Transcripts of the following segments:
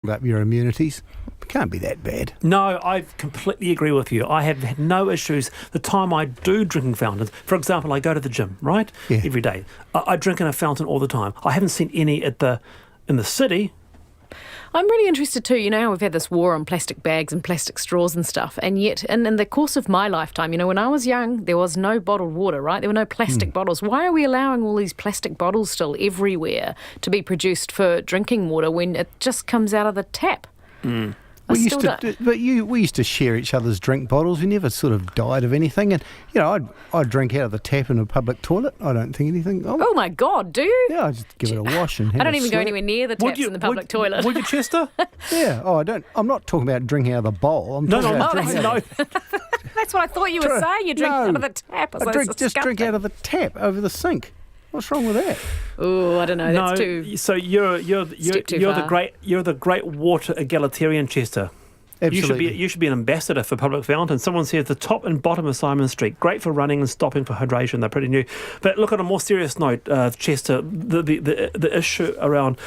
up your immunities. It can't be that bad. No, I completely agree with you. I have had no issues. The time I do drinking fountains, for example, I go to the gym, right? Yeah. Every day. I drink in a fountain all the time. I haven't seen any in the city. I'm really interested too. You know how we've had this war on plastic bags and plastic straws and stuff, and yet in the course of my lifetime, when I was young, there was no bottled water, right? There were no plastic bottles. Why are we allowing all these plastic bottles still everywhere to be produced for drinking water when it just comes out of the tap? We used to share each other's drink bottles. We never sort of died of anything. And, I'd drink out of the tap in a public toilet. I don't think anything. Oh my God, do you? Yeah, I just give it a wash and have I don't a even go slurp. anywhere near the taps in the public toilet. Would you, Chester? Yeah. Oh, I don't. I'm not talking about drinking out of the bowl. I'm talking about drinking out of That's what I thought you were saying. You drink out of the tap. just drink out of the tap over the sink. What's wrong with that? Oh, I don't know. That's too. So you're the great water egalitarian, Chester. Absolutely. You should be an ambassador for public fountains. Someone says the top and bottom of Simon Street, great for running and stopping for hydration. They're pretty new. But look, on a more serious note, Chester, the issue around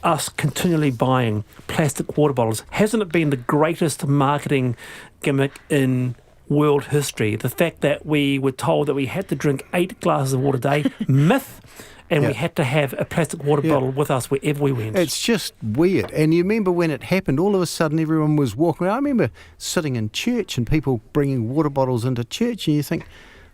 us continually buying plastic water bottles, hasn't it been the greatest marketing gimmick in world history? The fact that we were told that we had to drink 8 glasses of water a day, myth. And we had to have a plastic water bottle with us wherever we went. It's just weird. And you remember when it happened, all of a sudden everyone was walking around. I remember sitting in church and people bringing water bottles into church, and you think,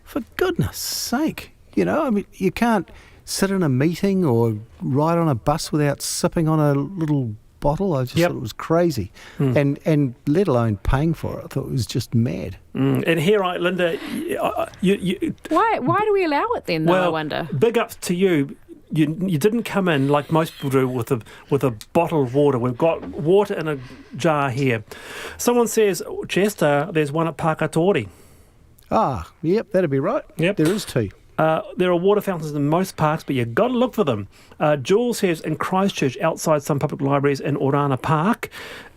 for goodness sake, you can't sit in a meeting or ride on a bus without sipping on a little bottle. I just thought it was crazy. And let alone paying for it. I thought it was just mad. And here, Linda, Why do we allow it then, though, I wonder? Big ups to you. You didn't come in like most people do with a bottle of water. We've got water in a jar here. Someone says, Chester, there's one at Pakatori. Ah, yep, that'd be right. Yep. There is 2. There are water fountains in most parks, but you've got to look for them. Jules says in Christchurch, outside some public libraries in Orana Park,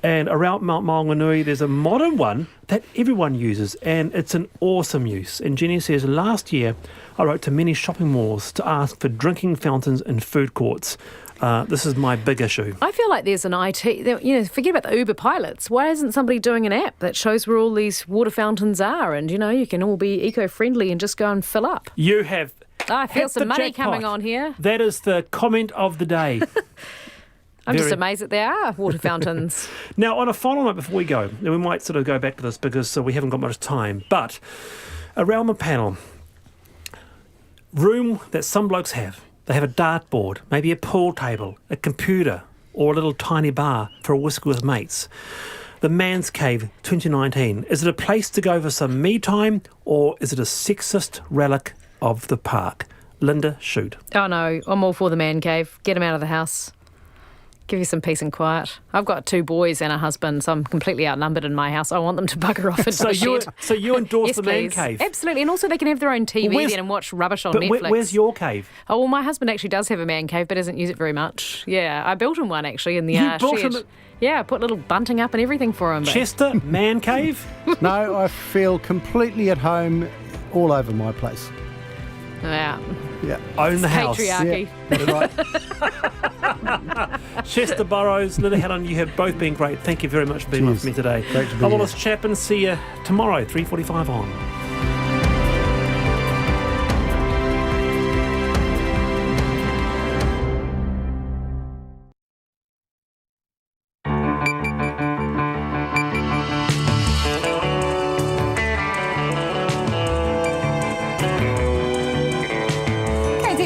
and around Mount Maunganui, there's a modern one that everyone uses, and it's an awesome use. And Jenny says, last year, I wrote to many shopping malls to ask for drinking fountains in food courts. This is my big issue. I feel like there's an forget about the Uber pilots. Why isn't somebody doing an app that shows where all these water fountains are and, you can all be eco-friendly and just go and fill up? You have I feel hit some the money jackpot. coming on here. That is the comment of the day. I'm just amazed that there are water fountains. Now, on a final note before we go, and we might sort of go back to this because we haven't got much time, but around the panel, room that some blokes have. They have a dartboard, maybe a pool table, a computer, or a little tiny bar for a whiskey with mates. The Man's Cave 2019. Is it a place to go for some me time, or is it a sexist relic of the park? Linda, shoot. Oh no, I'm all for the man cave. Get him out of the house. Give you some peace and quiet. I've got 2 boys and a husband, so I'm completely outnumbered in my house. I want them to bugger off into the shed. So you endorse Yes, the man please. cave? Absolutely, and also they can have their own TV then and watch rubbish on Netflix. But where's your cave? Oh, well, my husband actually does have a man cave, but doesn't use it very much. Yeah, I built him one actually in the You built shed. him Yeah, I put little bunting up and everything for him. But Chester, man cave? No, I feel completely at home all over my place. yeah, Yeah. Own the house. patriarchy. That's right. Chester Burrows, Linda Helen, you have both been great. Thank you very much for being with me today. Great to be I'm here. Wallace Chapman. See you tomorrow, 3:45 on.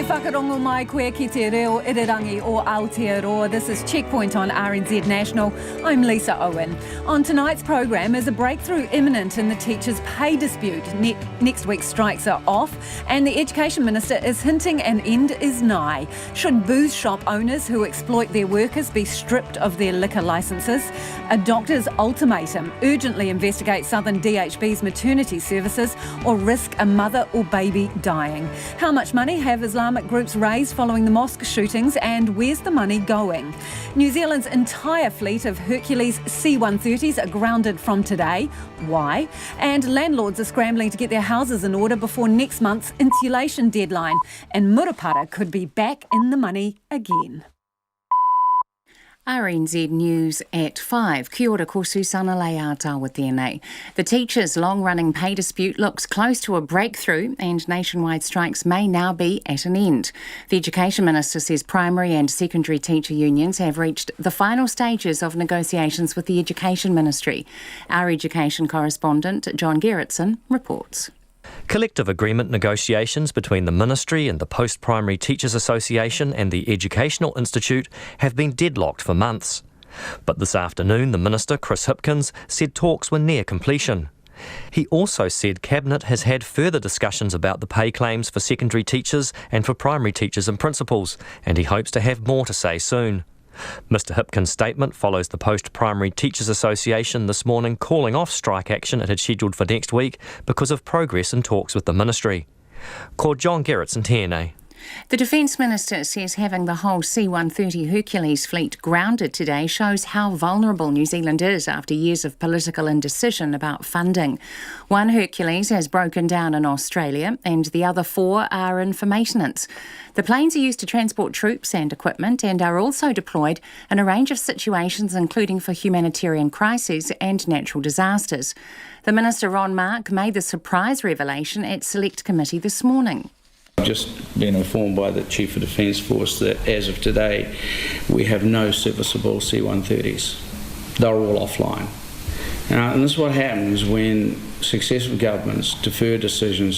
Whakarongo mai koe ki te reo irirangi o Aotearoa. This is Checkpoint on RNZ National. I'm Lisa Owen. On tonight's programme, is a breakthrough imminent in the teachers' pay dispute? Next week's strikes are off, and the Education Minister is hinting an end is nigh. Should booze shop owners who exploit their workers be stripped of their liquor licences? A doctor's ultimatum: urgently investigate Southern DHB's maternity services or risk a mother or baby dying. How much money have Islamic groups raised following the Mosque shootings, and where's the money going? New Zealand's entire fleet of Hercules C-130s are grounded from today. Why? And landlords are scrambling to get their houses in order before next month's insulation deadline. And Murupara could be back in the money again. RNZ News at 5. Kia ora, ko Susana Leia tawa tēnei. The teachers' long-running pay dispute looks close to a breakthrough and nationwide strikes may now be at an end. The Education Minister says primary and secondary teacher unions have reached the final stages of negotiations with the Education Ministry. Our education correspondent, John Gerritsen, reports. Collective agreement negotiations between the Ministry and the Post-Primary Teachers Association and the Educational Institute have been deadlocked for months. But this afternoon, the Minister, Chris Hipkins, said talks were near completion. He also said Cabinet has had further discussions about the pay claims for secondary teachers and for primary teachers and principals, and he hopes to have more to say soon. Mr Hipkins' statement follows the Post-Primary Teachers Association this morning calling off strike action it had scheduled for next week because of progress in talks with the Ministry. Ko John Gerritsen tēnei. The Defence Minister says having the whole C-130 Hercules fleet grounded today shows how vulnerable New Zealand is after years of political indecision about funding. One Hercules has broken down in Australia and the other 4 are in for maintenance. The planes are used to transport troops and equipment and are also deployed in a range of situations including for humanitarian crises and natural disasters. The Minister, Ron Mark, made the surprise revelation at Select Committee this morning. I've just been informed by the Chief of Defence Force that as of today we have no serviceable C-130s. They're all offline. And this is what happens when successive governments defer decisions.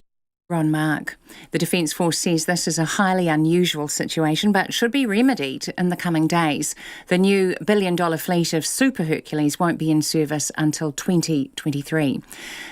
Ron Mark. The Defence Force says this is a highly unusual situation but should be remedied in the coming days. The new billion-dollar fleet of Super Hercules won't be in service until 2023.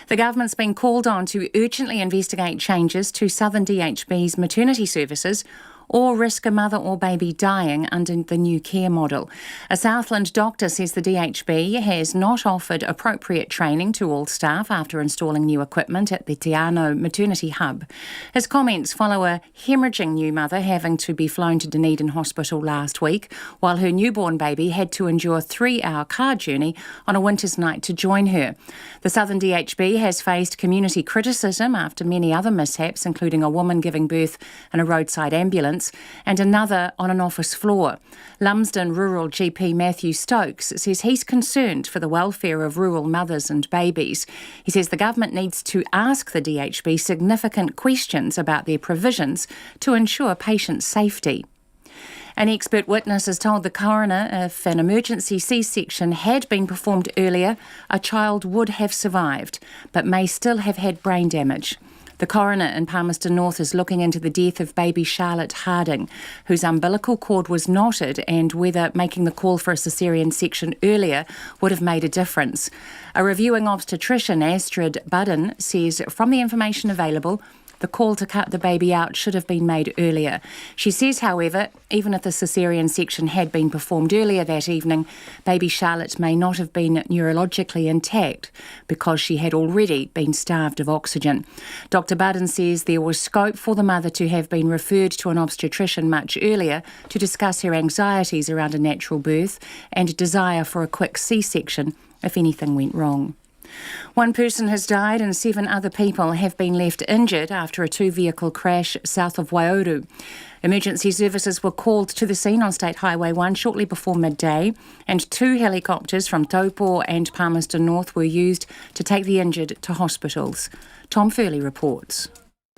The government's been called on to urgently investigate changes to Southern DHB's maternity services or risk a mother or baby dying under the new care model. A Southland doctor says the DHB has not offered appropriate training to all staff after installing new equipment at the Te Anau maternity hub. His comments follow a hemorrhaging new mother having to be flown to Dunedin Hospital last week, while her newborn baby had to endure a 3-hour car journey on a winter's night to join her. The Southern DHB has faced community criticism after many other mishaps, including a woman giving birth in a roadside ambulance and another on an office floor. Lumsden Rural GP Matthew Stokes says he's concerned for the welfare of rural mothers and babies. He says the government needs to ask the DHB significant questions about their provisions to ensure patient safety. An expert witness has told the coroner if an emergency C-section had been performed earlier, a child would have survived, but may still have had brain damage. The coroner in Palmerston North is looking into the death of baby Charlotte Harding, whose umbilical cord was knotted, and whether making the call for a caesarean section earlier would have made a difference. A reviewing obstetrician, Astrid Budden, says from the information available, the call to cut the baby out should have been made earlier. She says, however, even if the caesarean section had been performed earlier that evening, baby Charlotte may not have been neurologically intact because she had already been starved of oxygen. Dr. Budden says there was scope for the mother to have been referred to an obstetrician much earlier to discuss her anxieties around a natural birth and desire for a quick C-section if anything went wrong. One person has died and 7 other people have been left injured after a 2-vehicle crash south of Waiouru. Emergency services were called to the scene on State Highway 1 shortly before midday, and 2 helicopters from Taupo and Palmerston North were used to take the injured to hospitals. Tom Furley reports.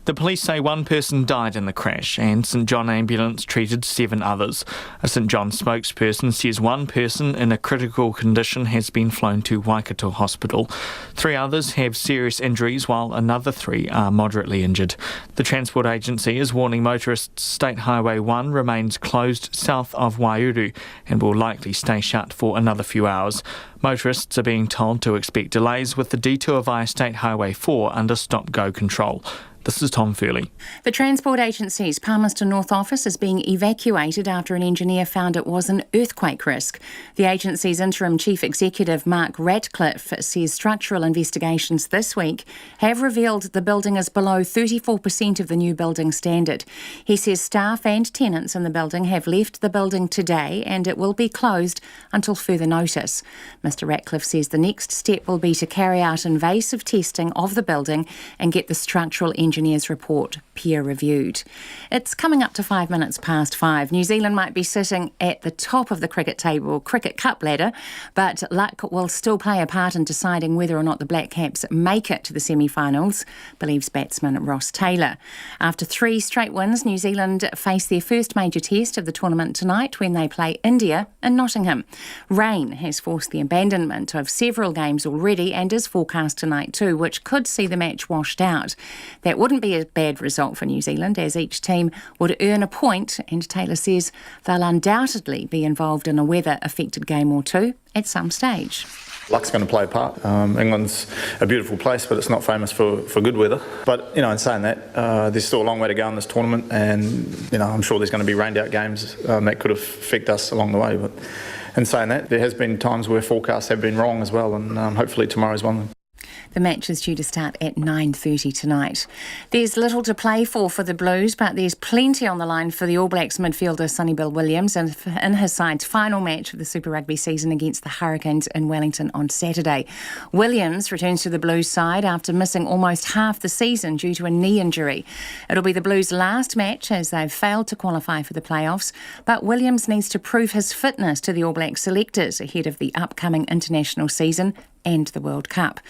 The police say 1 person died in the crash and St John Ambulance treated 7 others. A St John spokesperson says 1 person in a critical condition has been flown to Waikato Hospital. 3 others have serious injuries while another 3 are moderately injured. The Transport Agency is warning motorists State Highway 1 remains closed south of Waiouru and will likely stay shut for another few hours. Motorists are being told to expect delays with the detour via State Highway 4 under stop-go control. This is Tom Furley. The Transport Agency's Palmerston North office is being evacuated after an engineer found it was an earthquake risk. The agency's interim chief executive, Mark Ratcliffe, says structural investigations this week have revealed the building is below 34% of the new building standard. He says staff and tenants in the building have left the building today and it will be closed until further notice. Mr Ratcliffe says the next step will be to carry out invasive testing of the building and get the structural engineering engineers' report peer-reviewed. It's coming up to 5 minutes past 5. New Zealand might be sitting at the top of the cricket cup ladder, but luck will still play a part in deciding whether or not the Black Caps make it to the semi-finals, believes batsman Ross Taylor. After 3 straight wins, New Zealand face their first major test of the tournament tonight when they play India in Nottingham. Rain has forced the abandonment of several games already and is forecast tonight too, which could see the match washed out. That wouldn't be a bad result for New Zealand, as each team would earn a point, and Taylor says they'll undoubtedly be involved in a weather-affected game or two at some stage. Luck's going to play a part. England's a beautiful place, but it's not famous for good weather. But, in saying that, there's still a long way to go in this tournament, and, I'm sure there's going to be rained-out games that could affect us along the way. But in saying that, there has been times where forecasts have been wrong as well, and hopefully tomorrow's one of them. The match is due to start at 9:30 tonight. There's little to play for the Blues, but there's plenty on the line for the All Blacks midfielder Sonny Bill Williams in his side's final match of the Super Rugby season against the Hurricanes in Wellington on Saturday. Williams returns to the Blues side after missing almost half the season due to a knee injury. It'll be the Blues' last match as they've failed to qualify for the playoffs, but Williams needs to prove his fitness to the All Black selectors ahead of the upcoming international season and the World Cup.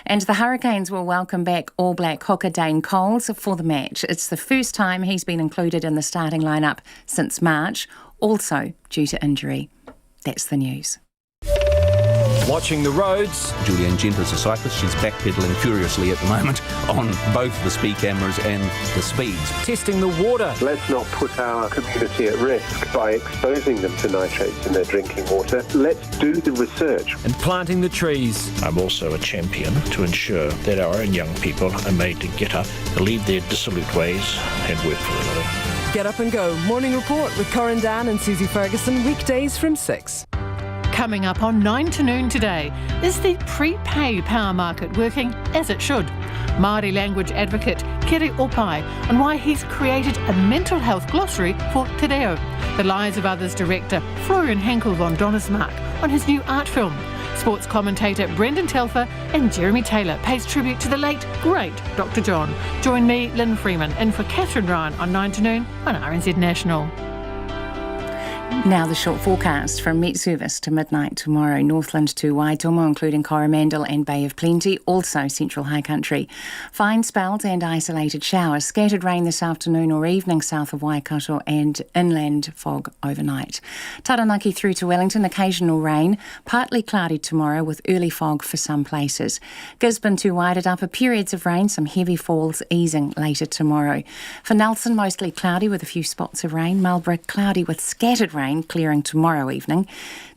And the Hurricanes will welcome back All Black hooker Dane Coles for the match. It's the first time he's been included in the starting lineup since March, also due to injury. That's the news. Watching the roads, Julianne Gentler's a cyclist. She's backpedalling furiously at the moment on both the speed cameras and the speeds. Testing the water. Let's not put our community at risk by exposing them to nitrates in their drinking water. Let's do the research. And planting the trees. I'm also a champion to ensure that our own young people are made to get up, leave their dissolute ways and work for a living. Get Up and Go Morning Report with Corin Dan and Susie Ferguson, weekdays from 6. Coming up on 9 to noon today, is the prepay power market working as it should? Māori language advocate Kiri Opai on why he's created a mental health glossary for te reo. The Lives of Others director Florian Henkel von Donnersmarck on his new art film. Sports commentator Brendan Telfer and Jeremy Taylor pays tribute to the late, great Dr. John. Join me, Lynn Freeman, in for Catherine Ryan on 9 to noon on RNZ National. Now the short forecast from Met Service to midnight tomorrow. Northland to Waitomo, including Coromandel and Bay of Plenty, also central high country. Fine spells and isolated showers. Scattered rain this afternoon or evening south of Waikato and inland fog overnight. Taranaki through to Wellington, occasional rain. Partly cloudy tomorrow with early fog for some places. Gisborne to Wairarapa, periods of rain, some heavy falls easing later tomorrow. For Nelson, mostly cloudy with a few spots of rain. Marlborough, cloudy with scattered rain, clearing tomorrow evening.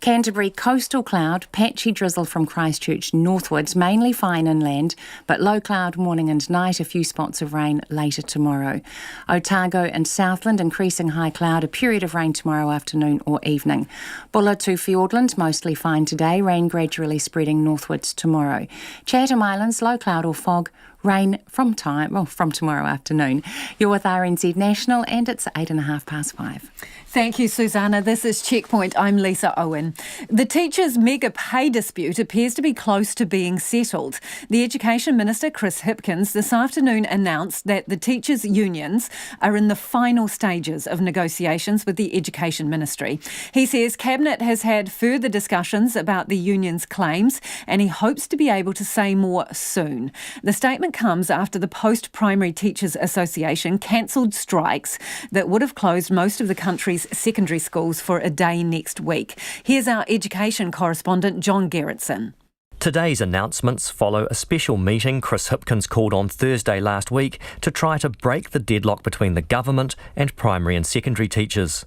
Canterbury, coastal cloud, patchy drizzle from Christchurch northwards, mainly fine inland, but low cloud morning and night, a few spots of rain later tomorrow. Otago and Southland, increasing high cloud, a period of rain tomorrow afternoon or evening. Bulla to Fiordland, mostly fine today, rain gradually spreading northwards tomorrow. Chatham Islands, low cloud or fog, rain from tomorrow afternoon. You're with RNZ National and it's 5:08. Thank you, Susanna. This is Checkpoint. I'm Lisa Owen. The teachers' mega pay dispute appears to be close to being settled. The Education Minister, Chris Hipkins, this afternoon announced that the teachers' unions are in the final stages of negotiations with the Education Ministry. He says Cabinet has had further discussions about the union's claims and he hopes to be able to say more soon. The statement comes after the Post-Primary Teachers Association cancelled strikes that would have closed most of the country's secondary schools for a day next week. Here's our education correspondent, John Gerritsen. Today's announcements follow a special meeting Chris Hipkins called on Thursday last week to try to break the deadlock between the government and primary and secondary teachers.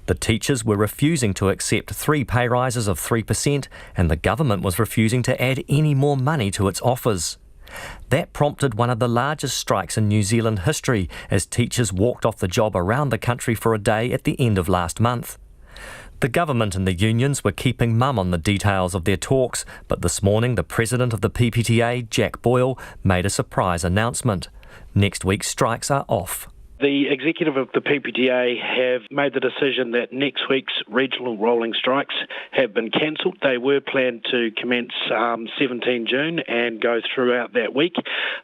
The teachers were refusing to accept 3 pay rises of 3%, and the government was refusing to add any more money to its offers. That prompted one of the largest strikes in New Zealand history as teachers walked off the job around the country for a day at the end of last month. The government and the unions were keeping mum on the details of their talks, but this morning the president of the PPTA, Jack Boyle, made a surprise announcement. Next week's strikes are off. The executive of the PPTA have made the decision that next week's regional rolling strikes have been cancelled. They were planned to commence 17 June and go throughout that week.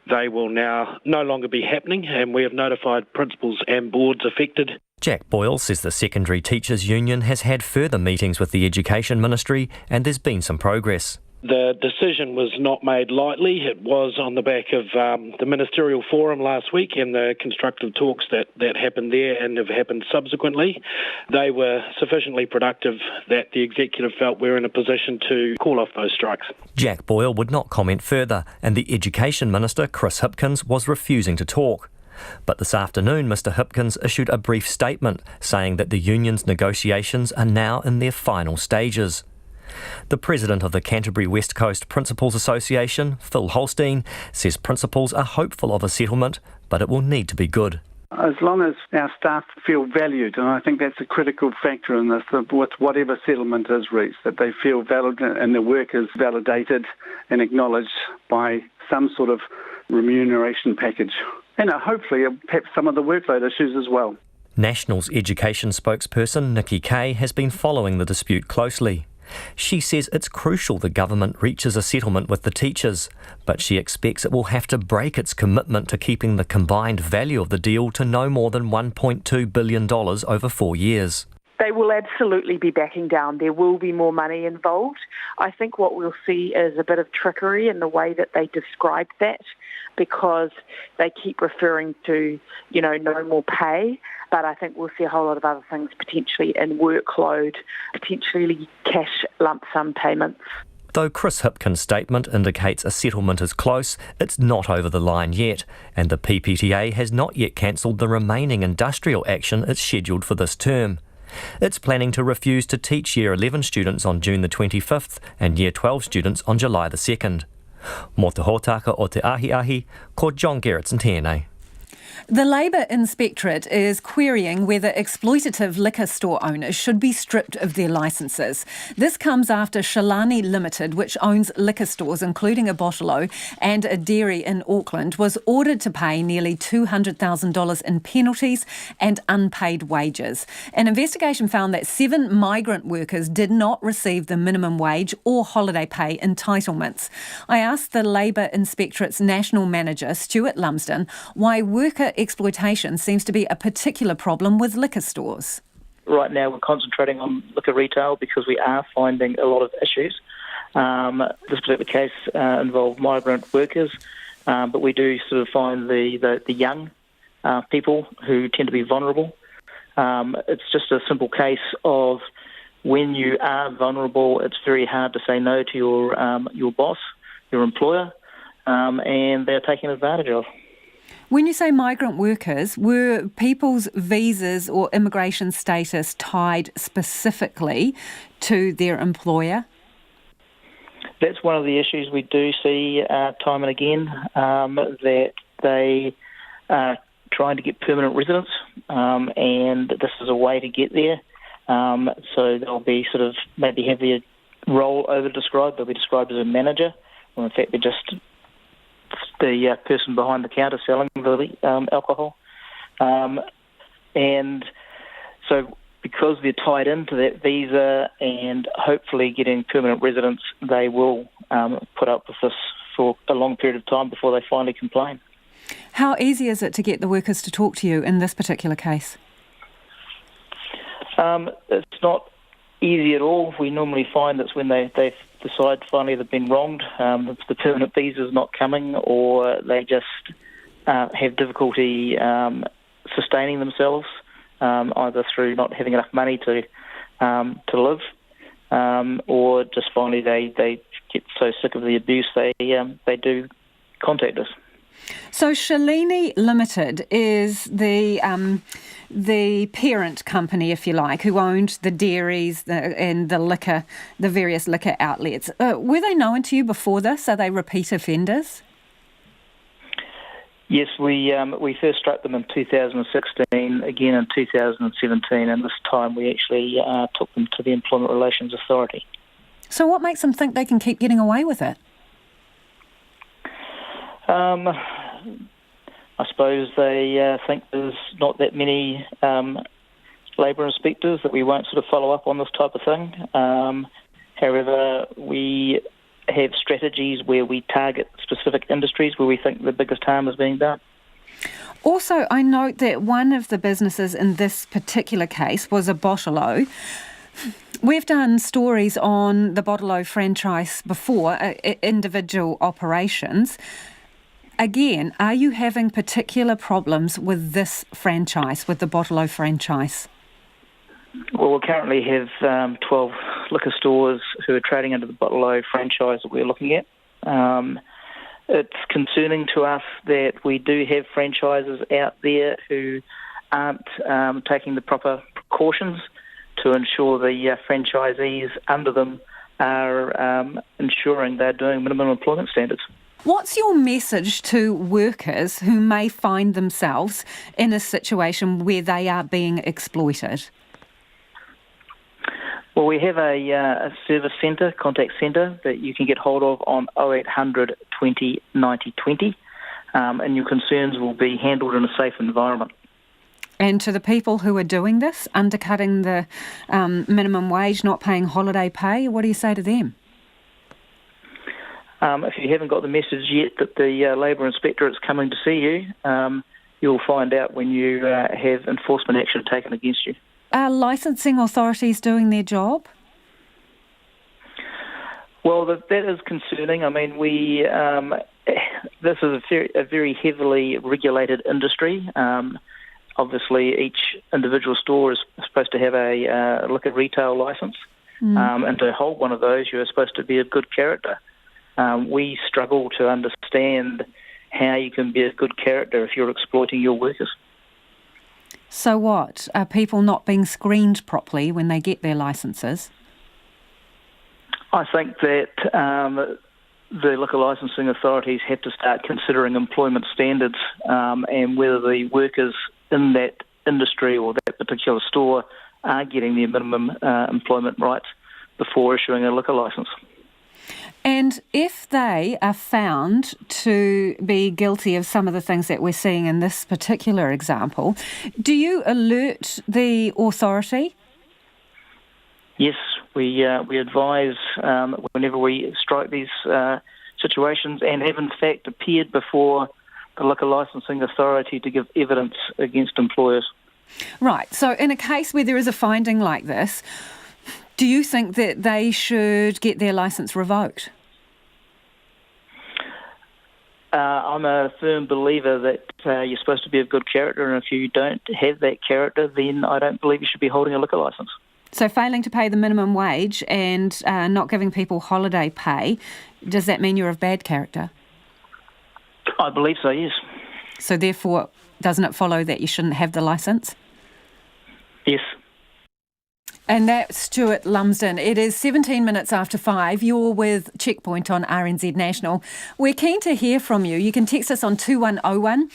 They will now no longer be happening, and we have notified principals and boards affected. Jack Boyle says the Secondary Teachers Union has had further meetings with the Education Ministry and there's been some progress. The decision was not made lightly. It was on the back of the ministerial forum last week and the constructive talks that happened there and have happened subsequently. They were sufficiently productive that the executive felt we're in a position to call off those strikes. Jack Boyle would not comment further, and the Education Minister, Chris Hipkins, was refusing to talk. But this afternoon, Mr Hipkins issued a brief statement saying that the union's negotiations are now in their final stages. The president of the Canterbury West Coast Principals Association, Phil Holstein, says principals are hopeful of a settlement, but it will need to be good. As long as our staff feel valued, and I think that's a critical factor in this, with whatever settlement is reached, that they feel valued and their work is validated and acknowledged by some sort of remuneration package. And hopefully perhaps some of the workload issues as well. National's education spokesperson Nikki Kay has been following the dispute closely. She says it's crucial the government reaches a settlement with the teachers, but she expects it will have to break its commitment to keeping the combined value of the deal to no more than $1.2 billion over 4 years. They will absolutely be backing down. There will be more money involved. I think what we'll see is a bit of trickery in the way that they describe that, because they keep referring to, no more pay. But I think we'll see a whole lot of other things potentially in workload, potentially cash lump sum payments. Though Chris Hipkins' statement indicates a settlement is close, it's not over the line yet, and the PPTA has not yet cancelled the remaining industrial action it's scheduled for this term. It's planning to refuse to teach Year 11 students on June the 25th and Year 12 students on July the 2nd. Mō te hōtaka o te ahi, ko John Gerritsen tēnei. The Labour Inspectorate is querying whether exploitative liquor store owners should be stripped of their licences. This comes after Shalani Limited, which owns liquor stores including a Bottle-O and a dairy in Auckland, was ordered to pay nearly $200,000 in penalties and unpaid wages. An investigation found that 7 migrant workers did not receive the minimum wage or holiday pay entitlements. I asked the Labour Inspectorate's National Manager, Stuart Lumsden, why worker exploitation seems to be a particular problem with liquor stores. Right now we're concentrating on liquor retail because we are finding a lot of issues. This particular case involved migrant workers, but we do sort of find the young people who tend to be vulnerable. It's just a simple case of when you are vulnerable, it's very hard to say no to your boss, your employer, and they're taken advantage of. When you say migrant workers, were people's visas or immigration status tied specifically to their employer? That's one of the issues we do see time and again, that they are trying to get permanent residence, and this is a way to get there. So they'll be sort of maybe have their role over-described. They'll be described as a manager, or in fact they're just the person behind the counter selling the alcohol. And so because they're tied into that visa and hopefully getting permanent residence, they will put up with this for a long period of time before they finally complain. How easy is it to get the workers to talk to you in this particular case? It's not easy at all. We normally find it's when they decide finally they've been wronged, if the permanent visa is not coming, or they just have difficulty sustaining themselves, either through not having enough money to live, or just finally they get so sick of the abuse they do contact us. So Shalini Limited is the parent company, if you like, who owned the dairies and the liquor, the various liquor outlets. Were they known to you before this? Are they repeat offenders? Yes, we first struck them in 2016, again in 2017, and this time we actually took them to the Employment Relations Authority. So what makes them think they can keep getting away with it? I suppose they think there's not that many labour inspectors, that we won't sort of follow up on this type of thing. However, we have strategies where we target specific industries where we think the biggest harm is being done. Also, I note that one of the businesses in this particular case was a Bottle-O. We've done stories on the Bottle-O franchise before, individual operations. Again, are you having particular problems with this franchise, with the Bottle-O franchise? Well, we currently have 12 liquor stores who are trading under the Bottle-O franchise that we're looking at. It's concerning to us that we do have franchises out there who aren't taking the proper precautions to ensure the franchisees under them are ensuring they're doing minimum employment standards. What's your message to workers who may find themselves in a situation where they are being exploited? Well, we have a service centre, contact centre, that you can get hold of on 0800 20 90 20, and your concerns will be handled in a safe environment. And to the people who are doing this, undercutting the minimum wage, not paying holiday pay, what do you say to them? If you haven't got the message yet that the Labour Inspector is coming to see you, you'll find out when you have enforcement action taken against you. Are licensing authorities doing their job? Well, that is concerning. I mean, this is a very heavily regulated industry. Obviously, each individual store is supposed to have a liquor retail licence, and to hold one of those, you're supposed to be of good character. We struggle to understand how you can be of good character if you're exploiting your workers. So what? Are people not being screened properly when they get their licences? I think that the liquor licensing authorities have to start considering employment standards and whether the workers in that industry or that particular store are getting their minimum employment rights before issuing a liquor licence. And if they are found to be guilty of some of the things that we're seeing in this particular example, do you alert the authority? Yes, we advise whenever we strike these situations, and have in fact appeared before the liquor licensing authority to give evidence against employers. Right, so in a case where there is a finding like this, do you think that they should get their licence revoked? I'm a firm believer that you're supposed to be of good character, and if you don't have that character, then I don't believe you should be holding a liquor licence. So failing to pay the minimum wage and not giving people holiday pay, does that mean you're of bad character? I believe so, yes. So therefore, doesn't it follow that you shouldn't have the licence? Yes. And that's Stuart Lumsden. It is 17 minutes after 5. You're with Checkpoint on RNZ National. We're keen to hear from you. You can text us on 2101.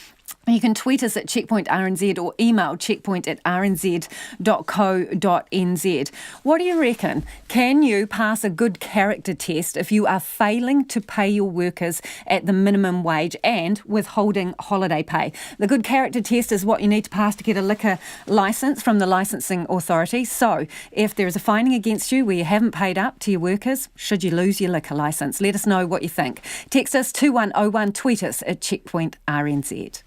You can tweet us at Checkpoint RNZ or email checkpoint@rnz.co.nz. What do you reckon? Can you pass a good character test if you are failing to pay your workers at the minimum wage and withholding holiday pay? The good character test is what you need to pass to get a liquor licence from the licensing authority. So if there is a finding against you where you haven't paid up to your workers, should you lose your liquor licence? Let us know what you think. Text us 2101, tweet us at Checkpoint RNZ.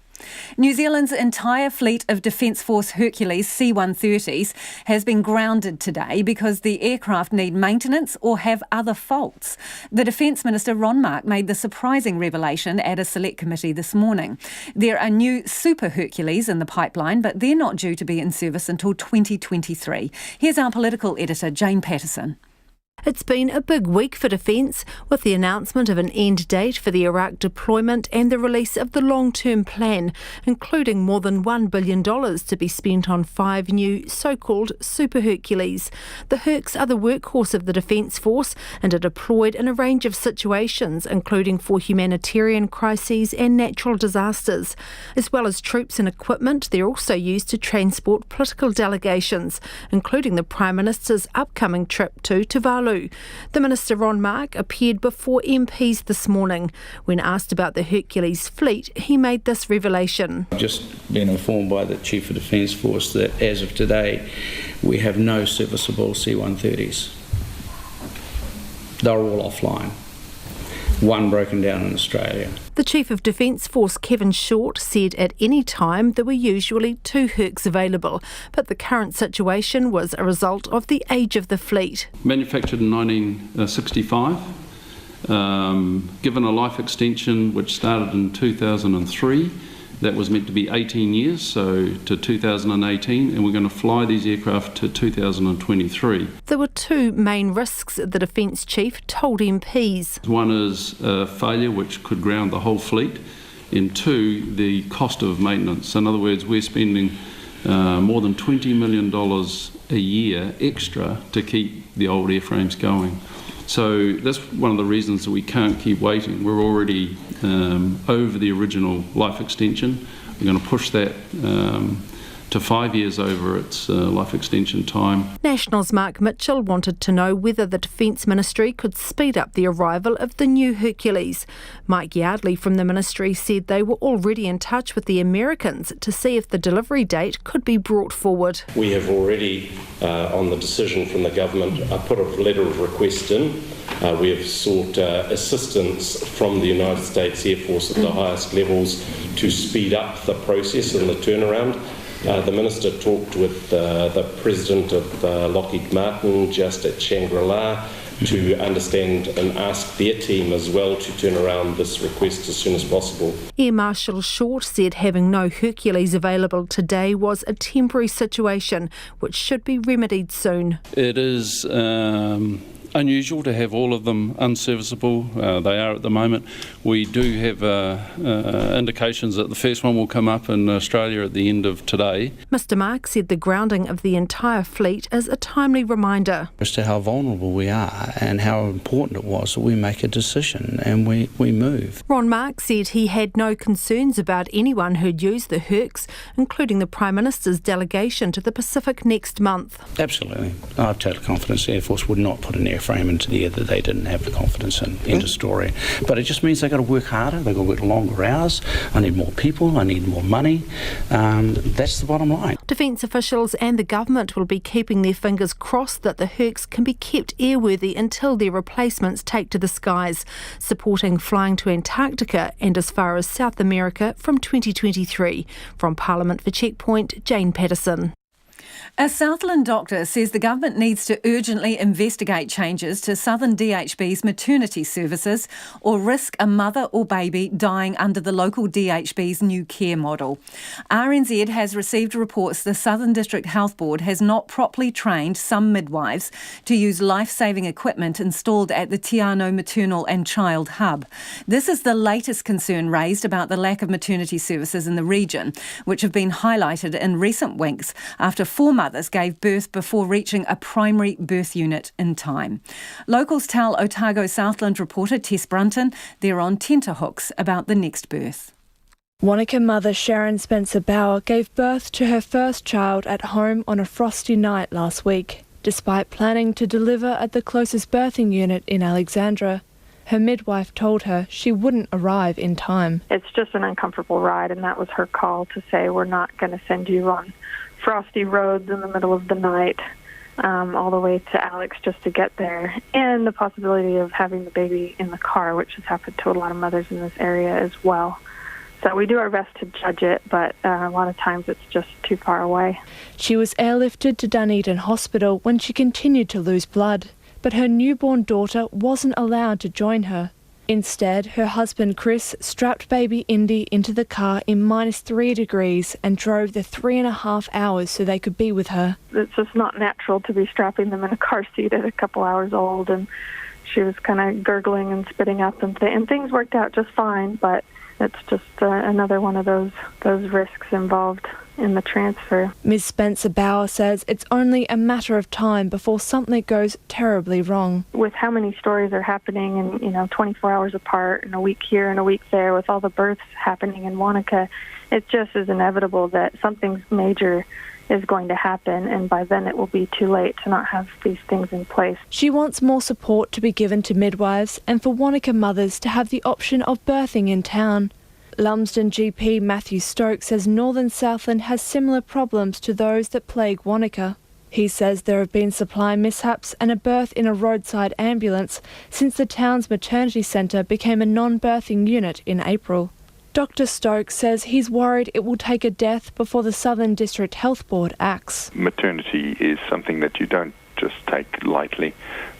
New Zealand's entire fleet of Defence Force Hercules C-130s has been grounded today because the aircraft need maintenance or have other faults. The Defence Minister Ron Mark made the surprising revelation at a select committee this morning. There are new Super Hercules in the pipeline, but they're not due to be in service until 2023. Here's our political editor, Jane Patterson. It's been a big week for Defence, with the announcement of an end date for the Iraq deployment and the release of the long-term plan, including more than $1 billion to be spent on 5 new so-called Super Hercules. The Hercs are the workhorse of the Defence Force and are deployed in a range of situations, including for humanitarian crises and natural disasters. As well as troops and equipment, they're also used to transport political delegations, including the Prime Minister's upcoming trip to Tuvalu. flu. The Minister, Ron Mark, appeared before MPs this morning. When asked about the Hercules fleet, he made this revelation. I've just been informed by the Chief of Defence Force that as of today, we have no serviceable C-130s. They're all offline. One broken down in Australia. The Chief of Defence Force, Kevin Short, said at any time there were usually 2 Hercs available, but the current situation was a result of the age of the fleet. Manufactured in 1965, given a life extension which started in 2003, that was meant to be 18 years, so to 2018, and we're going to fly these aircraft to 2023. There were 2 main risks the Defence Chief told MPs. One is failure, which could ground the whole fleet, and 2, the cost of maintenance. In other words, we're spending more than $20 million a year extra to keep the old airframes going. So that's one of the reasons that we can't keep waiting. We're already over the original life extension. We're going to push that to 5 years over its life extension time. Nationals' Mark Mitchell wanted to know whether the Defence Ministry could speed up the arrival of the new Hercules. Mike Yardley from the Ministry said they were already in touch with the Americans to see if the delivery date could be brought forward. We have already, on the decision from the government, put a letter of request in. We have sought assistance from the United States Air Force at the highest levels to speed up the process and the turnaround. The Minister talked with the President of Lockheed Martin just at Shangri-La to understand and ask their team as well to turn around this request as soon as possible. Air Marshal Short said having no Hercules available today was a temporary situation which should be remedied soon. It is unusual to have all of them unserviceable. They are at the moment. We do have indications that the first one will come up in Australia at the end of today. Mr Mark said the grounding of the entire fleet is a timely reminder as to how vulnerable we are and how important it was that we make a decision and we move. Ron Mark said he had no concerns about anyone who'd use the Hercs, including the Prime Minister's delegation to the Pacific next month. Absolutely. I have total confidence the Air Force would not put an airframe into the air that they didn't have the confidence in. End of story. But it just means they've got to work harder, they've got to work longer hours. I need more people, I need more money. That's the bottom line. Defence officials and the government will be keeping their fingers crossed that the Hercs can be kept airworthy until their replacements take to the skies, supporting flying to Antarctica and as far as South America from 2023. From Parliament for Checkpoint, Jane Patterson. A Southland doctor says the government needs to urgently investigate changes to Southern DHB's maternity services or risk a mother or baby dying under the local DHB's new care model. RNZ has received reports the Southern District Health Board has not properly trained some midwives to use life-saving equipment installed at the Tiano Maternal and Child Hub. This is the latest concern raised about the lack of maternity services in the region, which have been highlighted in recent weeks after 4 mothers gave birth before reaching a primary birth unit in time. Locals tell Otago Southland reporter Tess Brunton they're on tenterhooks about the next birth. Wanaka mother Sharon Spencer-Bauer gave birth to her first child at home on a frosty night last week, despite planning to deliver at the closest birthing unit in Alexandra. Her midwife told her she wouldn't arrive in time. It's just an uncomfortable ride, and that was her call to say, we're not going to send you on frosty roads in the middle of the night all the way to Alex just to get there, and the possibility of having the baby in the car, which has happened to a lot of mothers in this area as well. So we do our best to judge it, but a lot of times it's just too far away. She was airlifted to Dunedin Hospital when she continued to lose blood, but her newborn daughter wasn't allowed to join her. Instead, her husband Chris strapped baby Indy into the car in -3 degrees and drove the 3.5 hours so they could be with her. It's just not natural to be strapping them in a car seat at a couple hours old, and she was kind of gurgling and spitting up, and things worked out just fine, but it's just another one of those risks involved in the transfer. Ms. Spencer-Bauer says it's only a matter of time before something goes terribly wrong. With how many stories are happening in 24 hours apart, and a week here and a week there, with all the births happening in Wanaka, it just is inevitable that something major is going to happen, and by then it will be too late to not have these things in place. She wants more support to be given to midwives and for Wanaka mothers to have the option of birthing in town. Lumsden GP Matthew Stokes says Northern Southland has similar problems to those that plague Wanaka. He says there have been supply mishaps and a birth in a roadside ambulance since the town's maternity centre became a non-birthing unit in April. Dr Stokes says he's worried it will take a death before the Southern District Health Board acts. Maternity is something that you don't just take lightly.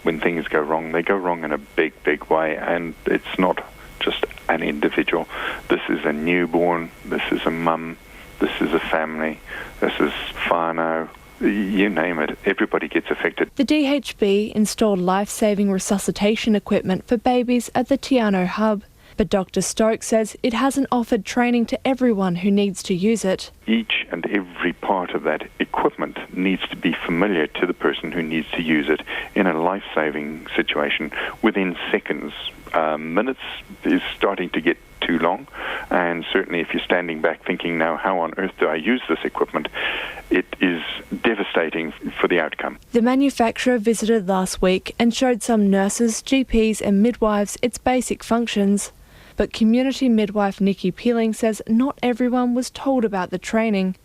When things go wrong, they go wrong in a big, big way, and it's not just an individual. This is a newborn, this is a mum, this is a family, this is whānau, you name it, everybody gets affected. The DHB installed life-saving resuscitation equipment for babies at the Te Anau hub. But Dr Stokes says it hasn't offered training to everyone who needs to use it. Each and every part of that equipment needs to be familiar to the person who needs to use it in a life-saving situation within seconds. Minutes is starting to get too long, and certainly if you're standing back thinking, now how on earth do I use this equipment, it is devastating for the outcome. The manufacturer visited last week and showed some nurses, GPs and midwives its basic functions. But community midwife Nikki Peeling says not everyone was told about the training.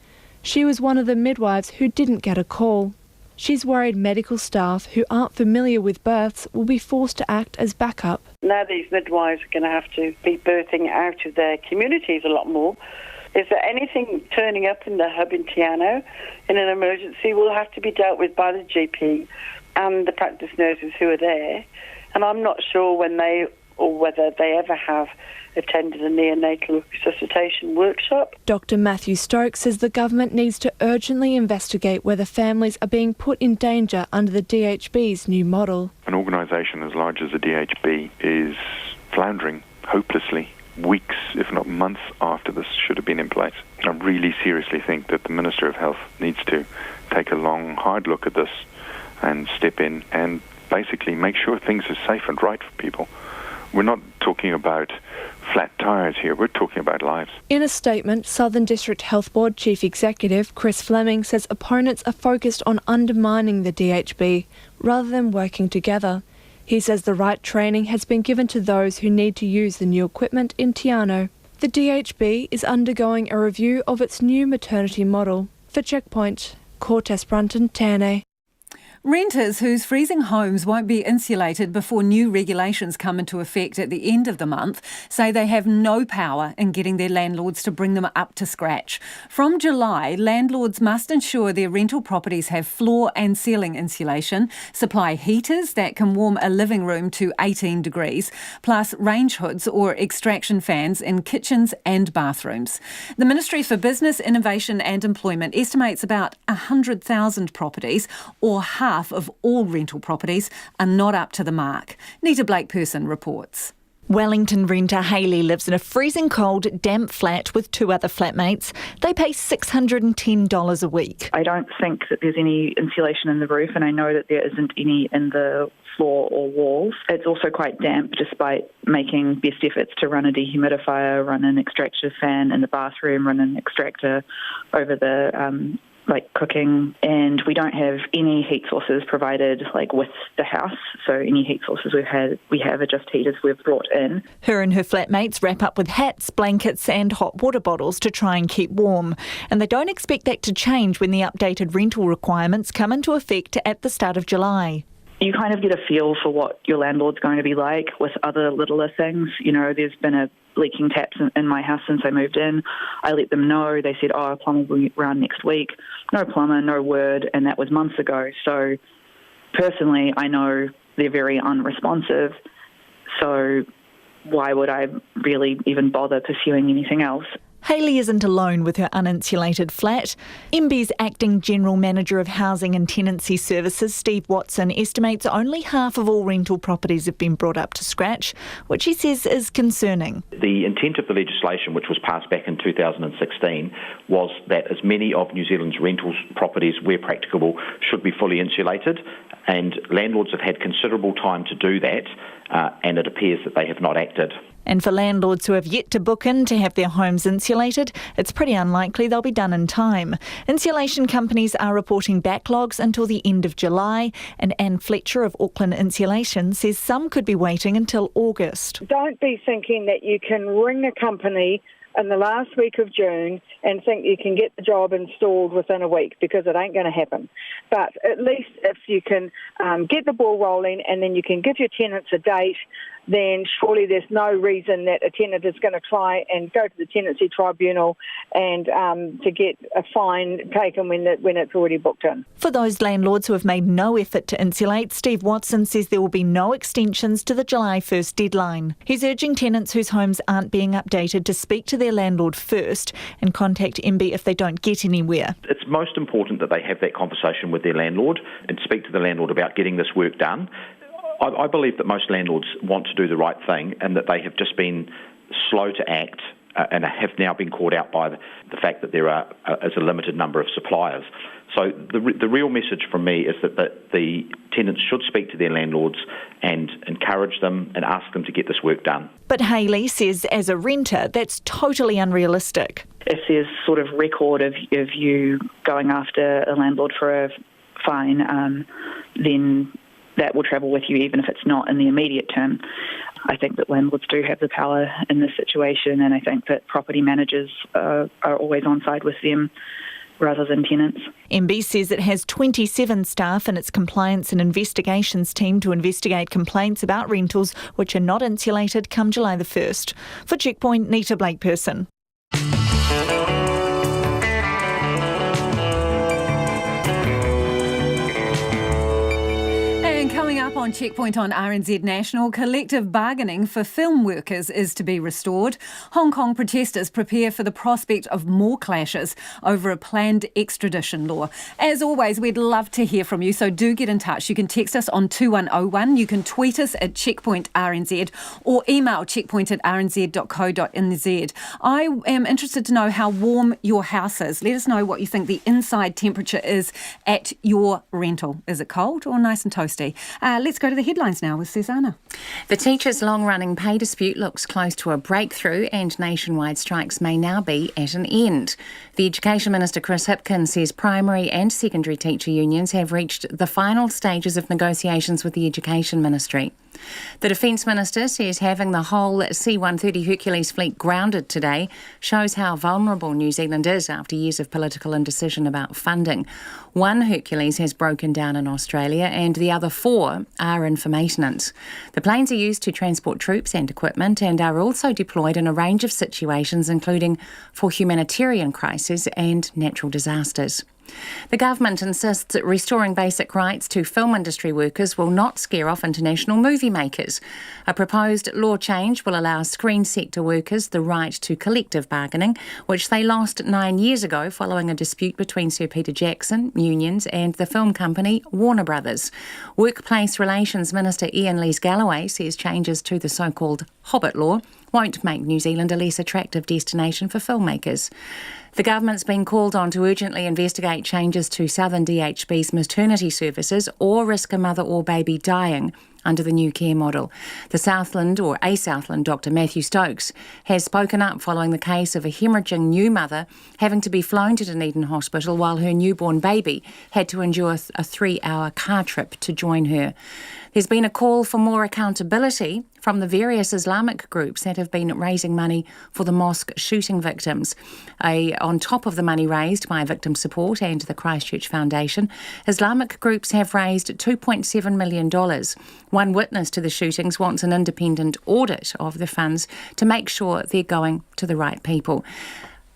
She was one of the midwives who didn't get a call. She's worried medical staff who aren't familiar with births will be forced to act as backup. Now these midwives are going to have to be birthing out of their communities a lot more. Is there anything turning up in the hub in Te Anau in an emergency will have to be dealt with by the GP and the practice nurses who are there. And I'm not sure when they or whether they ever have attended a neonatal resuscitation workshop. Dr Matthew Stokes says the government needs to urgently investigate whether families are being put in danger under the DHB's new model. An organisation as large as the DHB is floundering hopelessly weeks, if not months, after this should have been in place. I really seriously think that the Minister of Health needs to take a long, hard look at this and step in and basically make sure things are safe and right for people. We're not talking about flat tyres here, we're talking about lives. In a statement, Southern District Health Board Chief Executive Chris Fleming says opponents are focused on undermining the DHB rather than working together. He says the right training has been given to those who need to use the new equipment in Te Anau. The DHB is undergoing a review of its new maternity model. For Checkpoint, Cortes Brunton, Tane. Renters whose freezing homes won't be insulated before new regulations come into effect at the end of the month say they have no power in getting their landlords to bring them up to scratch. From July, landlords must ensure their rental properties have floor and ceiling insulation, supply heaters that can warm a living room to 18 degrees, plus range hoods or extraction fans in kitchens and bathrooms. The Ministry for Business, Innovation and Employment estimates about 100,000 properties, or half of all rental properties, are not up to the mark. Nita Blake-Person reports. Wellington renter Hayley lives in a freezing cold, damp flat with two other flatmates. They pay $610 a week. I don't think that there's any insulation in the roof, and I know that there isn't any in the floor or walls. It's also quite damp despite making best efforts to run a dehumidifier, run an extractor fan in the bathroom, run an extractor over the cooking, and we don't have any heat sources provided with the house. So any heat sources we have are just heaters we've brought in. Her and her flatmates wrap up with hats, blankets and hot water bottles to try and keep warm. And they don't expect that to change when the updated rental requirements come into effect at the start of July. You kind of get a feel for what your landlord's going to be like with other littler things. You know, there's been a leaking taps in my house since I moved in. I let them know. They said, a plumber will be around next week. No plumber, no word, and that was months ago. So personally, I know they're very unresponsive. So why would I really even bother pursuing anything else? Hayley isn't alone with her uninsulated flat. MBIE's Acting General Manager of Housing and Tenancy Services, Steve Watson, estimates only half of all rental properties have been brought up to scratch, which he says is concerning. The intent of the legislation, which was passed back in 2016, was that as many of New Zealand's rental properties, where practicable, should be fully insulated, and landlords have had considerable time to do that, and it appears that they have not acted. And for landlords who have yet to book in to have their homes insulated, it's pretty unlikely they'll be done in time. Insulation companies are reporting backlogs until the end of July, and Anne Fletcher of Auckland Insulation says some could be waiting until August. Don't be thinking that you can ring a company in the last week of June and think you can get the job installed within a week, because it ain't going to happen. But at least if you can get the ball rolling and then you can give your tenants a date, then surely there's no reason that a tenant is going to try and go to the tenancy tribunal and to get a fine taken when it's already booked in. For those landlords who have made no effort to insulate, Steve Watson says there will be no extensions to the July 1st deadline. He's urging tenants whose homes aren't being updated to speak to their landlord first and contact MB if they don't get anywhere. It's most important that they have that conversation with their landlord and speak to the landlord about getting this work done. I believe that most landlords want to do the right thing and that they have just been slow to act and have now been caught out by the fact that there is a limited number of suppliers. So the real message from me is that the tenants should speak to their landlords and encourage them and ask them to get this work done. But Hayley says as a renter, that's totally unrealistic. If there's sort of record of you going after a landlord for a fine, then that will travel with you even if it's not in the immediate term. I think that landlords do have the power in this situation, and I think that property managers are always on side with them rather than tenants. MB says it has 27 staff in its compliance and investigations team to investigate complaints about rentals which are not insulated come July the 1st. For Checkpoint, Nita Blake-Person. Coming up on Checkpoint on RNZ National, collective bargaining for film workers is to be restored. Hong Kong protesters prepare for the prospect of more clashes over a planned extradition law. As always, we'd love to hear from you, so do get in touch. You can text us on 2101, you can tweet us at Checkpoint RNZ or email checkpoint@rnz.co.nz. I am interested to know how warm your house is. Let us know what you think the inside temperature is at your rental. Is it cold or nice and toasty? Let's go to the headlines now with Susanna. The teachers' long-running pay dispute looks close to a breakthrough, and nationwide strikes may now be at an end. The Education Minister Chris Hipkins says primary and secondary teacher unions have reached the final stages of negotiations with the Education Ministry. The Defence Minister says having the whole C-130 Hercules fleet grounded today shows how vulnerable New Zealand is after years of political indecision about funding. One Hercules has broken down in Australia and the other 4 are in for maintenance. The planes are used to transport troops and equipment and are also deployed in a range of situations, including for humanitarian crises and natural disasters. The government insists that restoring basic rights to film industry workers will not scare off international movie makers. A proposed law change will allow screen sector workers the right to collective bargaining, which they lost 9 years ago following a dispute between Sir Peter Jackson, unions and the film company Warner Brothers. Workplace Relations Minister Ian Lees-Galloway says changes to the so-called Hobbit law won't make New Zealand a less attractive destination for filmmakers. The government's been called on to urgently investigate changes to Southern DHB's maternity services or risk a mother or baby dying under the new care model. The Southland Dr Matthew Stokes has spoken up following the case of a hemorrhaging new mother having to be flown to Dunedin Hospital while her newborn baby had to endure a 3-hour car trip to join her. There's been a call for more accountability from the various Islamic groups that have been raising money for the Mosque shooting victims. On top of the money raised by Victim Support and the Christchurch Foundation, Islamic groups have raised $2.7 million. One witness to the shootings wants an independent audit of the funds to make sure they're going to the right people.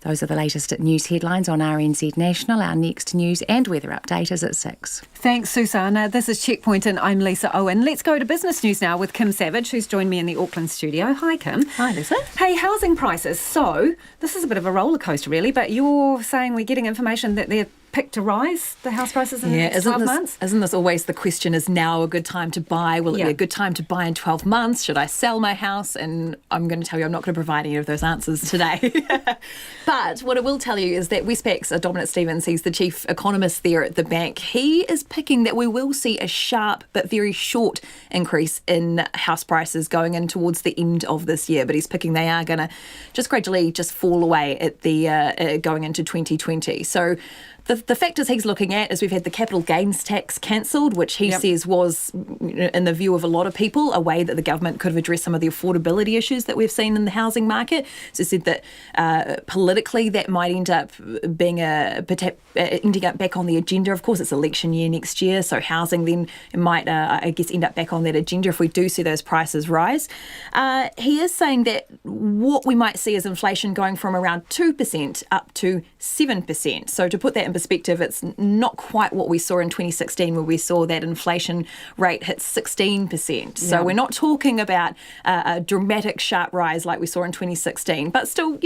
Those are the latest news headlines on RNZ National. Our next news and weather update is at 6. Thanks, Susanna. This is Checkpoint and I'm Lisa Owen. Let's go to business news now with Kim Savage, who's joined me in the Auckland studio. Hi, Kim. Hi, Lisa. Hey, housing prices. So, this is a bit of a roller coaster, really, but you're saying we're getting information that they're picked to rise, the house prices in the next 12 months? Isn't this always the question, is now a good time to buy? Will it be a good time to buy in 12 months? Should I sell my house? And I'm going to tell you, I'm not going to provide any of those answers today. But what I will tell you is that Westpac's Dominic Stevens, he's the chief economist there at the bank, he is picking that we will see a sharp but very short increase in house prices going in towards the end of this year. But he's picking they are going to just gradually just fall away at the going into 2020. So the factors he's looking at is we've had the capital gains tax cancelled, which he says was, in the view of a lot of people, a way that the government could have addressed some of the affordability issues that we've seen in the housing market. So he said that politically that might end up being ending up back on the agenda. Of course, it's election year next year, so housing then might, end up back on that agenda if we do see those prices rise. He is saying that what we might see is inflation going from around 2% up to 7%. So to put that in perspective, it's not quite what we saw in 2016, where we saw that inflation rate hit 16%. So we're not talking about a dramatic sharp rise like we saw in 2016, but still,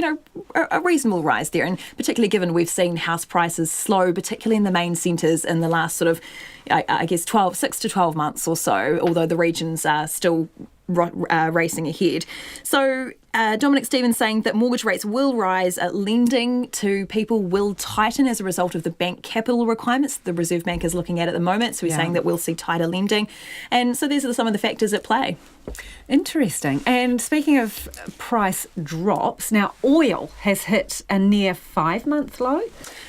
a reasonable rise there. And particularly given we've seen house prices slow, particularly in the main centres in the last sort of, 6 to 12 months or so, although the regions are still racing ahead. So Dominic Stevens saying that mortgage rates will rise, lending to people will tighten as a result of the bank capital requirements the Reserve Bank is looking at the moment. So he's saying that we'll see tighter lending. And so these are some of the factors at play. Interesting. And speaking of price drops, now oil has hit a near 5-month low.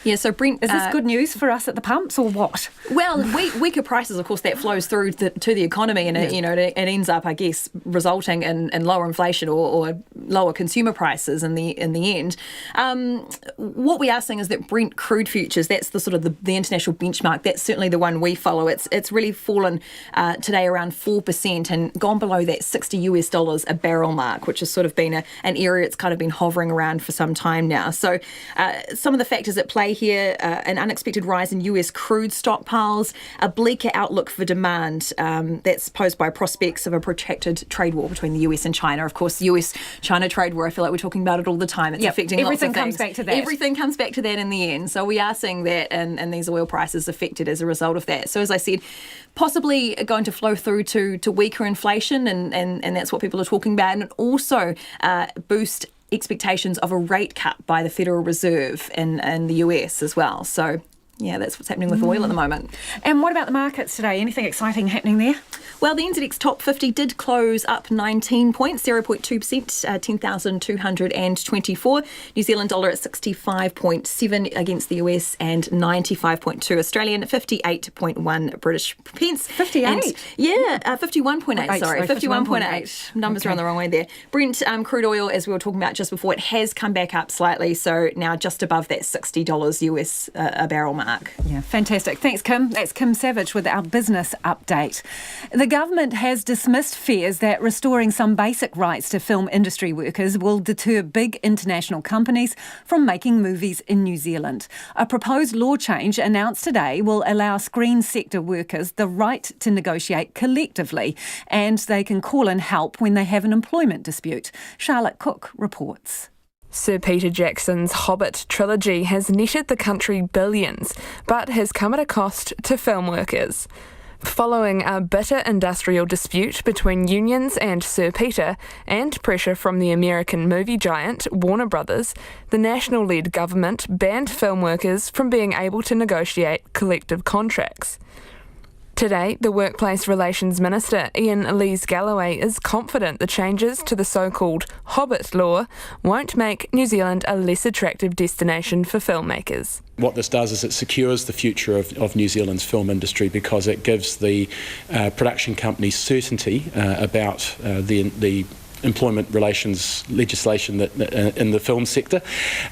Yeah, so Brent... Is this good news for us at the pumps or what? Well, weaker prices, of course, that flows through to the economy, and it ends up, I guess, resulting in lower inflation or lower consumer prices in the end. What we are seeing is that Brent crude futures, that's the sort of the international benchmark, that's certainly the one we follow. It's really fallen today around 4% and gone below that $60 a barrel mark, which has sort of been an area it's kind of been hovering around for some time now. So some of the factors at play here, an unexpected rise in US crude stockpiles, a bleaker outlook for demand that's posed by prospects of a protracted trade war between the US and China. Of course, the US-China trade war, I feel like we're talking about it all the time. It's affecting lots of things. Everything comes back to that. Everything comes back to that in the end. So we are seeing that and these oil prices affected as a result of that. So as I said, possibly going to flow through to weaker inflation and that's what people are talking about, and also boost expectations of a rate cut by the Federal Reserve in the US as well. So yeah, that's what's happening with oil at the moment. And what about the markets today? Anything exciting happening there? Well, the NZX Top 50 did close up 19 points, 0.2%, 10,224. New Zealand dollar at 65.7 against the US and 95.2 Australian, 58.1 British pence. 58? 51.8, sorry. 51.8. Numbers are on the wrong way there. Brent crude oil, as we were talking about just before, it has come back up slightly, so now just above that $60 US a barrel mark. Yeah, fantastic. Thanks, Kim. That's Kim Savage with our business update. The government has dismissed fears that restoring some basic rights to film industry workers will deter big international companies from making movies in New Zealand. A proposed law change announced today will allow screen sector workers the right to negotiate collectively, and they can call in help when they have an employment dispute. Charlotte Cook reports. Sir Peter Jackson's Hobbit trilogy has netted the country billions, but has come at a cost to film workers. Following a bitter industrial dispute between unions and Sir Peter, and pressure from the American movie giant Warner Brothers, the National-led government banned film workers from being able to negotiate collective contracts. Today, the Workplace Relations Minister, Ian Lees-Galloway, is confident the changes to the so-called Hobbit law won't make New Zealand a less attractive destination for filmmakers. What this does is it secures the future of New Zealand's film industry because it gives the production companies certainty about the employment relations legislation that in the film sector,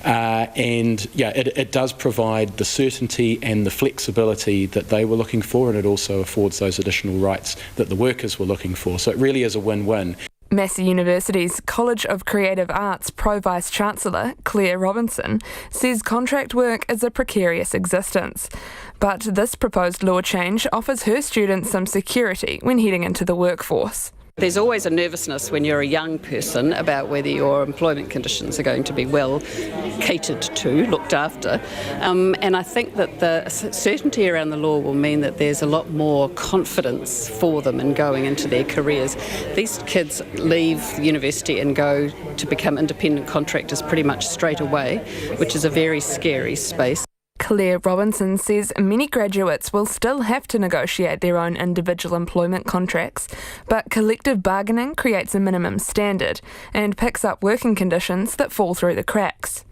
it does provide the certainty and the flexibility that they were looking for, and it also affords those additional rights that the workers were looking for. So it really is a win-win. Massey University's College of Creative Arts Pro-Vice-Chancellor, Claire Robinson, says contract work is a precarious existence. But this proposed law change offers her students some security when heading into the workforce. There's always a nervousness when you're a young person about whether your employment conditions are going to be well catered to, looked after. And I think that the certainty around the law will mean that there's a lot more confidence for them in going into their careers. These kids leave university and go to become independent contractors pretty much straight away, which is a very scary space. Claire Robinson says many graduates will still have to negotiate their own individual employment contracts, but collective bargaining creates a minimum standard and picks up working conditions that fall through the cracks.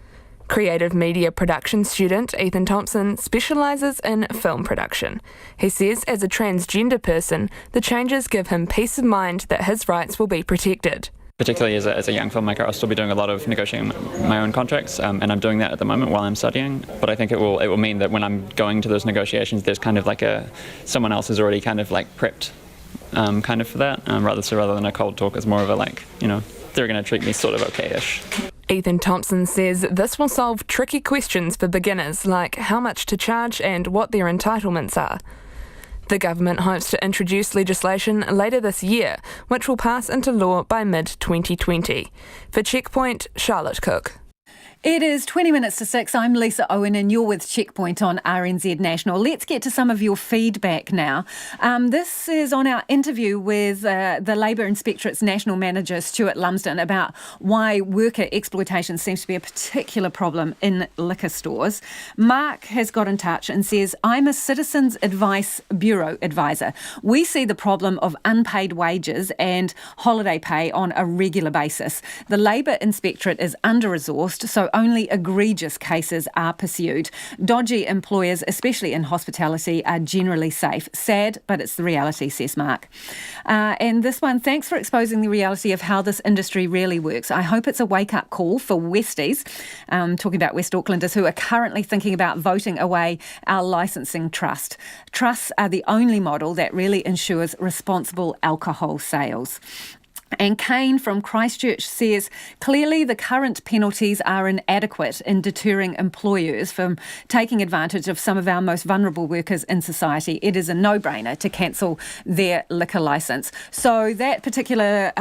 Creative media production student Ethan Thompson specialises in film production. He says as a transgender person, the changes give him peace of mind that his rights will be protected. Particularly as a young filmmaker, I'll still be doing a lot of negotiating my own contracts, and I'm doing that at the moment while I'm studying. But I think it will mean that when I'm going to those negotiations, there's kind of like someone else is already kind of like prepped, kind of for that. Rather than a cold talk, it's more of a they're going to treat me sort of okay-ish. Ethan Thompson says this will solve tricky questions for beginners, like how much to charge and what their entitlements are. The government hopes to introduce legislation later this year, which will pass into law by mid-2020. For Checkpoint, Charlotte Cook. It is 20 minutes to 6. I'm Lisa Owen and you're with Checkpoint on RNZ National. Let's get to some of your feedback now. This is on our interview with the Labour Inspectorate's National Manager, Stuart Lumsden, about why worker exploitation seems to be a particular problem in liquor stores. Mark has got in touch and says, I'm a Citizens Advice Bureau advisor. We see the problem of unpaid wages and holiday pay on a regular basis. The Labour Inspectorate is under-resourced, so only egregious cases are pursued. Dodgy employers, especially in hospitality, are generally safe. Sad, but it's the reality, says Mark. And this one, thanks for exposing the reality of how this industry really works. I hope it's a wake-up call for Westies, talking about West Aucklanders who are currently thinking about voting away our licensing trust. Trusts are the only model that really ensures responsible alcohol sales. And Kane from Christchurch says, clearly the current penalties are inadequate in deterring employers from taking advantage of some of our most vulnerable workers in society. It is a no-brainer to cancel their liquor licence. So that particular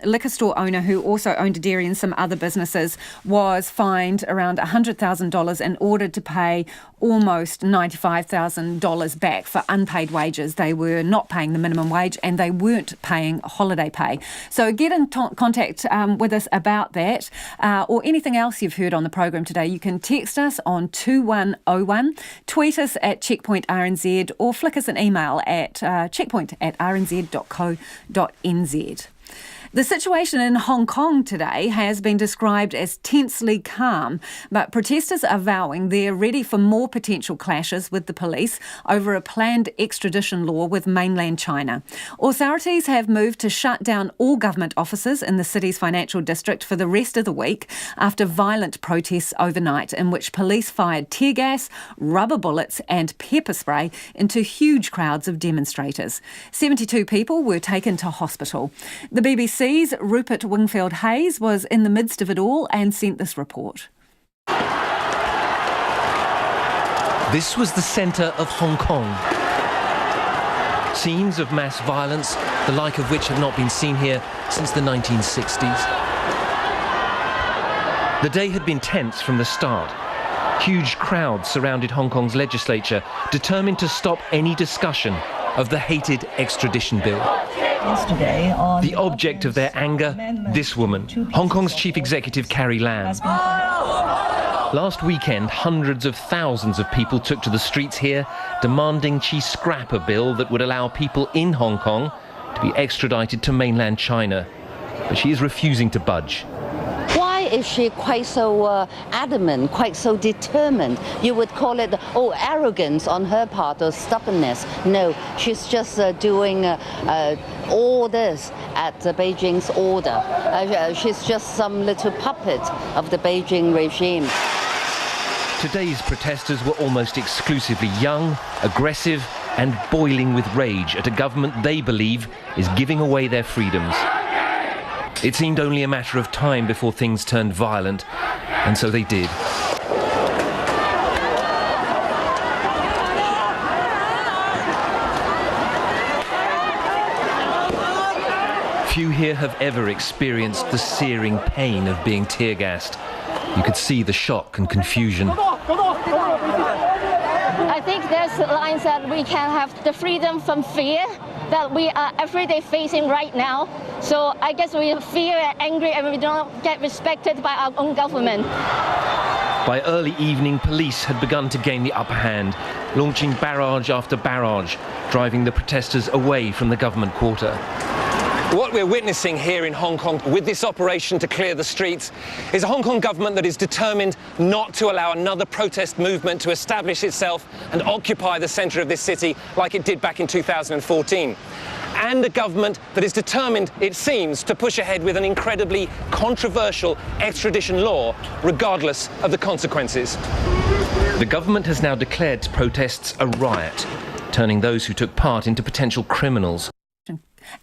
liquor store owner, who also owned a dairy and some other businesses, was fined around $100,000 and ordered to pay almost $95,000 back for unpaid wages. They were not paying the minimum wage and they weren't paying holiday pay. So get in contact with us about that or anything else you've heard on the program today. You can text us on 2101, tweet us at Checkpoint RNZ or flick us an email at checkpoint@rnz.co.nz. The situation in Hong Kong today has been described as tensely calm, but protesters are vowing they're ready for more potential clashes with the police over a planned extradition law with mainland China. Authorities have moved to shut down all government offices in the city's financial district for the rest of the week after violent protests overnight in which police fired tear gas, rubber bullets and pepper spray into huge crowds of demonstrators. 72 people were taken to hospital. The BBC's Rupert Wingfield-Hayes was in the midst of it all and sent this report. This was the centre of Hong Kong. Scenes of mass violence, the like of which have not been seen here since the 1960s. The day had been tense from the start. Huge crowds surrounded Hong Kong's legislature, determined to stop any discussion of the hated extradition bill. The object of their anger, this woman, Hong Kong's chief executive Carrie Lam. Last weekend, hundreds of thousands of people took to the streets here, demanding she scrap a bill that would allow people in Hong Kong to be extradited to mainland China. But she is refusing to budge. Why is she quite so adamant, quite so determined? You would call it, arrogance on her part or stubbornness. No, she's just doing all this at Beijing's order. She's just some little puppet of the Beijing regime. Today's protesters were almost exclusively young, aggressive and boiling with rage at a government they believe is giving away their freedoms. It seemed only a matter of time before things turned violent, and so they did. Few here have ever experienced the searing pain of being tear-gassed. You could see the shock and confusion. I think there's lines that we can have the freedom from fear that we are every day facing right now. So I guess we fear and angry and we don't get respected by our own government. By early evening, police had begun to gain the upper hand, launching barrage after barrage, driving the protesters away from the government quarter. What we're witnessing here in Hong Kong with this operation to clear the streets is a Hong Kong government that is determined not to allow another protest movement to establish itself and occupy the centre of this city like it did back in 2014. And a government that is determined, it seems, to push ahead with an incredibly controversial extradition law, regardless of the consequences. The government has now declared protests a riot, turning those who took part into potential criminals.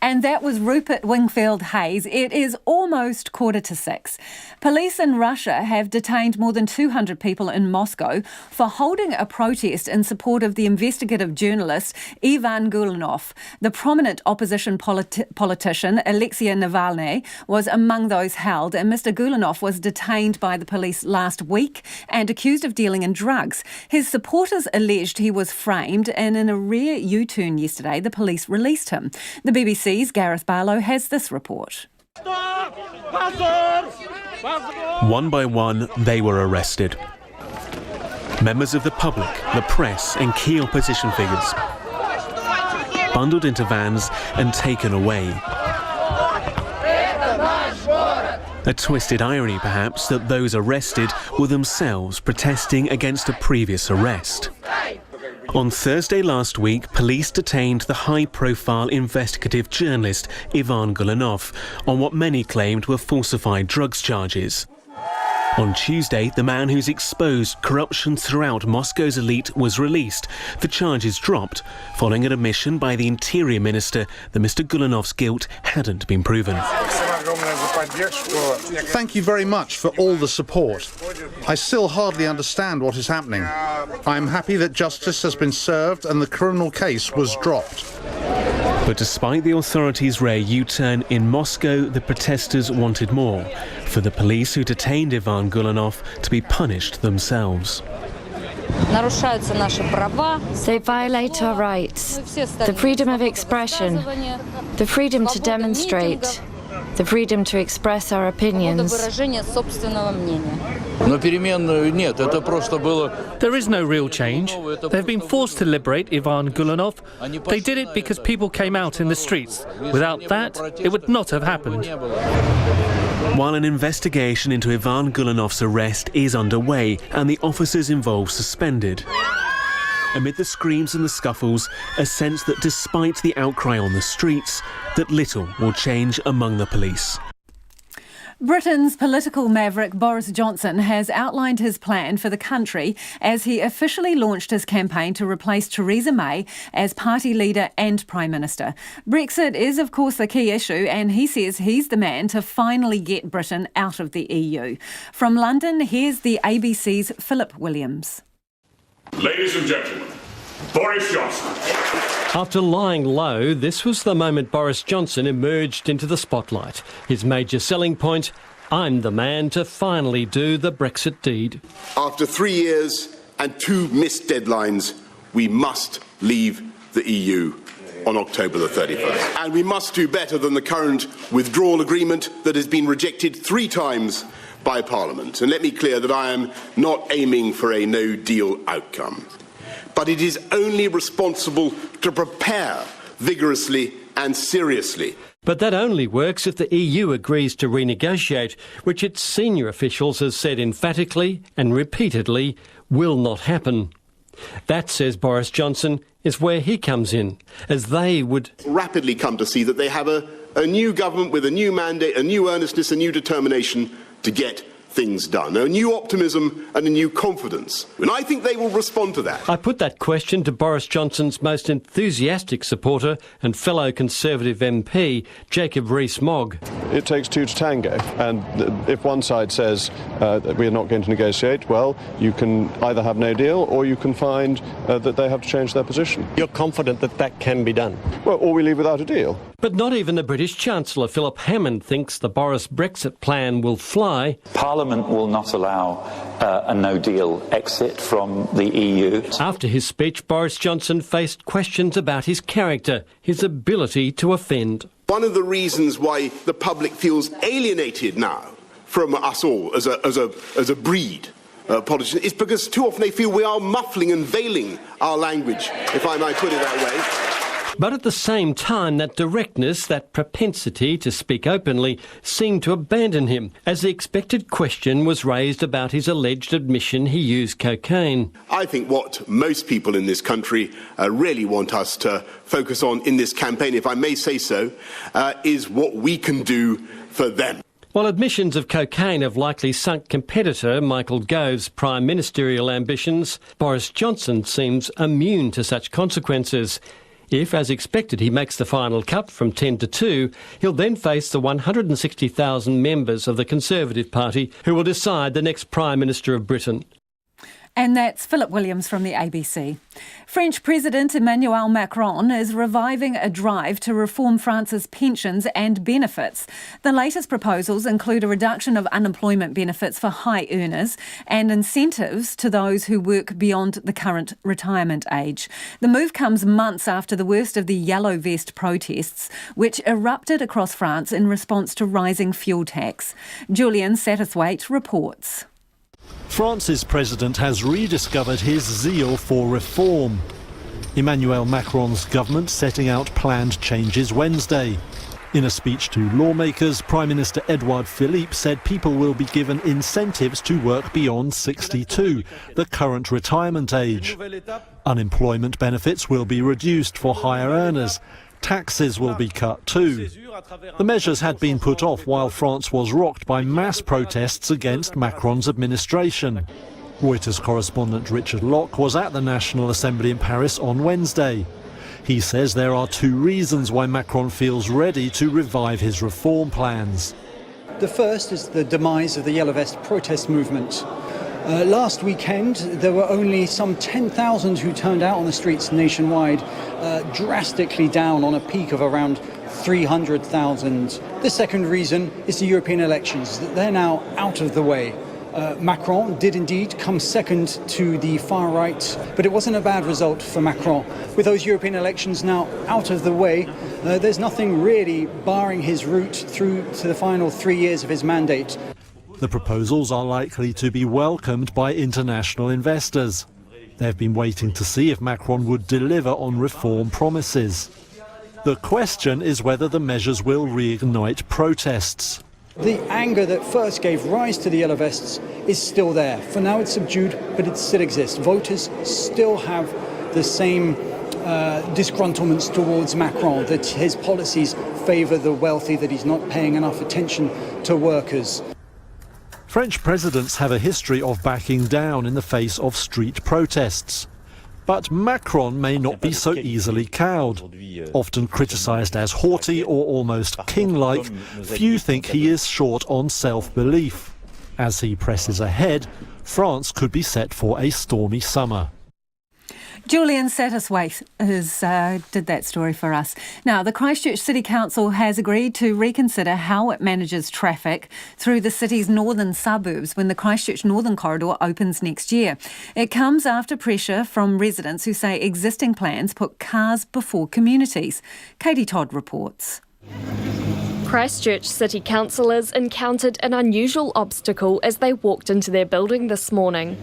And that was Rupert Wingfield Hayes. It is almost 5:45. Police in Russia have detained more than 200 people in Moscow for holding a protest in support of the investigative journalist Ivan Gulenov. The prominent opposition politician Alexei Navalny was among those held, and Mr. Gulenov was detained by the police last week and accused of dealing in drugs. His supporters alleged he was framed, and in a rare U-turn yesterday, the police released him. The BBC's Gareth Barlow has this report. One by one, they were arrested. Members of the public, the press and key opposition figures. Bundled into vans and taken away. A twisted irony, perhaps, that those arrested were themselves protesting against a previous arrest. On Thursday last week, police detained the high-profile investigative journalist Ivan Gulenov on what many claimed were falsified drugs charges. On Tuesday, the man who's exposed corruption throughout Moscow's elite was released. The charges dropped, following an admission by the Interior Minister that Mr. Gulenov's guilt hadn't been proven. Thank you very much for all the support. I still hardly understand what is happening. I'm happy that justice has been served and the criminal case was dropped. But despite the authorities' rare U-turn in Moscow, the protesters wanted more, for the police who detained Ivan Gulenov to be punished themselves. They violate our rights, the freedom of expression, the freedom to demonstrate, the freedom to express our opinions. There is no real change. They've been forced to liberate Ivan Gulenov. They did it because people came out in the streets. Without that, it would not have happened. While an investigation into Ivan Gulenov's arrest is underway and the officers involved suspended. Amid the screams and the scuffles, a sense that despite the outcry on the streets, that little will change among the police. Britain's political maverick Boris Johnson has outlined his plan for the country as he officially launched his campaign to replace Theresa May as party leader and Prime Minister. Brexit is, of course, the key issue, and he says he's the man to finally get Britain out of the EU. From London, here's the ABC's Philip Williams. Ladies and gentlemen, Boris Johnson. After lying low, this was the moment Boris Johnson emerged into the spotlight. His major selling point, I'm the man to finally do the Brexit deed. After 3 years and 2 missed deadlines, we must leave the EU on October the 31st. And we must do better than the current withdrawal agreement that has been rejected 3 times by Parliament. And let me clear that I am not aiming for a no-deal outcome. But it is only responsible to prepare vigorously and seriously. But that only works if the EU agrees to renegotiate, which its senior officials have said emphatically and repeatedly will not happen. That, says Boris Johnson, is where he comes in, as they would rapidly come to see that they have a new government with a new mandate, a new earnestness, a new determination to get things done, a new optimism and a new confidence. And I think they will respond to that. I put that question to Boris Johnson's most enthusiastic supporter and fellow Conservative MP, Jacob Rees-Mogg. It takes 2 to tango, and if one side says that we are not going to negotiate, well, you can either have no deal or you can find that they have to change their position. You're confident that that can be done? Well, or we leave without a deal. But not even the British Chancellor, Philip Hammond, thinks the Boris Brexit plan will fly. Parliament will not allow a no-deal exit from the EU. After his speech, Boris Johnson faced questions about his character, his ability to offend. One of the reasons why the public feels alienated now from us all as a breed, politicians, is because too often they feel we are muffling and veiling our language, if I might put it that way. But at the same time, that directness, that propensity to speak openly, seemed to abandon him as the expected question was raised about his alleged admission he used cocaine. I think what most people in this country really want us to focus on in this campaign, if I may say so, is what we can do for them. While admissions of cocaine have likely sunk competitor Michael Gove's prime ministerial ambitions, Boris Johnson seems immune to such consequences. If, as expected, he makes the final cut from 10 to 2, he'll then face the 160,000 members of the Conservative Party who will decide the next Prime Minister of Britain. And that's Philip Williams from the ABC. French President Emmanuel Macron is reviving a drive to reform France's pensions and benefits. The latest proposals include a reduction of unemployment benefits for high earners and incentives to those who work beyond the current retirement age. The move comes months after the worst of the yellow vest protests, which erupted across France in response to rising fuel tax. Julian Satterthwaite reports. France's president has rediscovered his zeal for reform. Emmanuel Macron's government setting out planned changes Wednesday. In a speech to lawmakers, Prime Minister Edouard Philippe said people will be given incentives to work beyond 62, the current retirement age. Unemployment benefits will be reduced for higher earners. Taxes will be cut too. The measures had been put off while France was rocked by mass protests against Macron's administration. Reuters correspondent Richard Locke was at the National Assembly in Paris on Wednesday. He says there are two reasons why Macron feels ready to revive his reform plans. The first is the demise of the Yellow Vest protest movement. Last weekend, there were only some 10,000 who turned out on the streets nationwide, drastically down on a peak of around 300,000. The second reason is the European elections. They're now out of the way. Macron did indeed come second to the far right, but it wasn't a bad result for Macron. With those European elections now out of the way, there's nothing really barring his route through to the final 3 years of his mandate. The proposals are likely to be welcomed by international investors. They've been waiting to see if Macron would deliver on reform promises. The question is whether the measures will reignite protests. The anger that first gave rise to the Yellow Vests is still there. For now it's subdued, but it still exists. Voters still have the same disgruntlements towards Macron, that his policies favour the wealthy, that he's not paying enough attention to workers. French presidents have a history of backing down in the face of street protests. But Macron may not be so easily cowed. Often criticised as haughty or almost king-like, few think he is short on self-belief. As he presses ahead, France could be set for a stormy summer. Julian Satterthwaite did that story for us. Now, the Christchurch City Council has agreed to reconsider how it manages traffic through the city's northern suburbs when the Christchurch Northern Corridor opens next year. It comes after pressure from residents who say existing plans put cars before communities. Katie Todd reports. Christchurch City councillors encountered an unusual obstacle as they walked into their building this morning.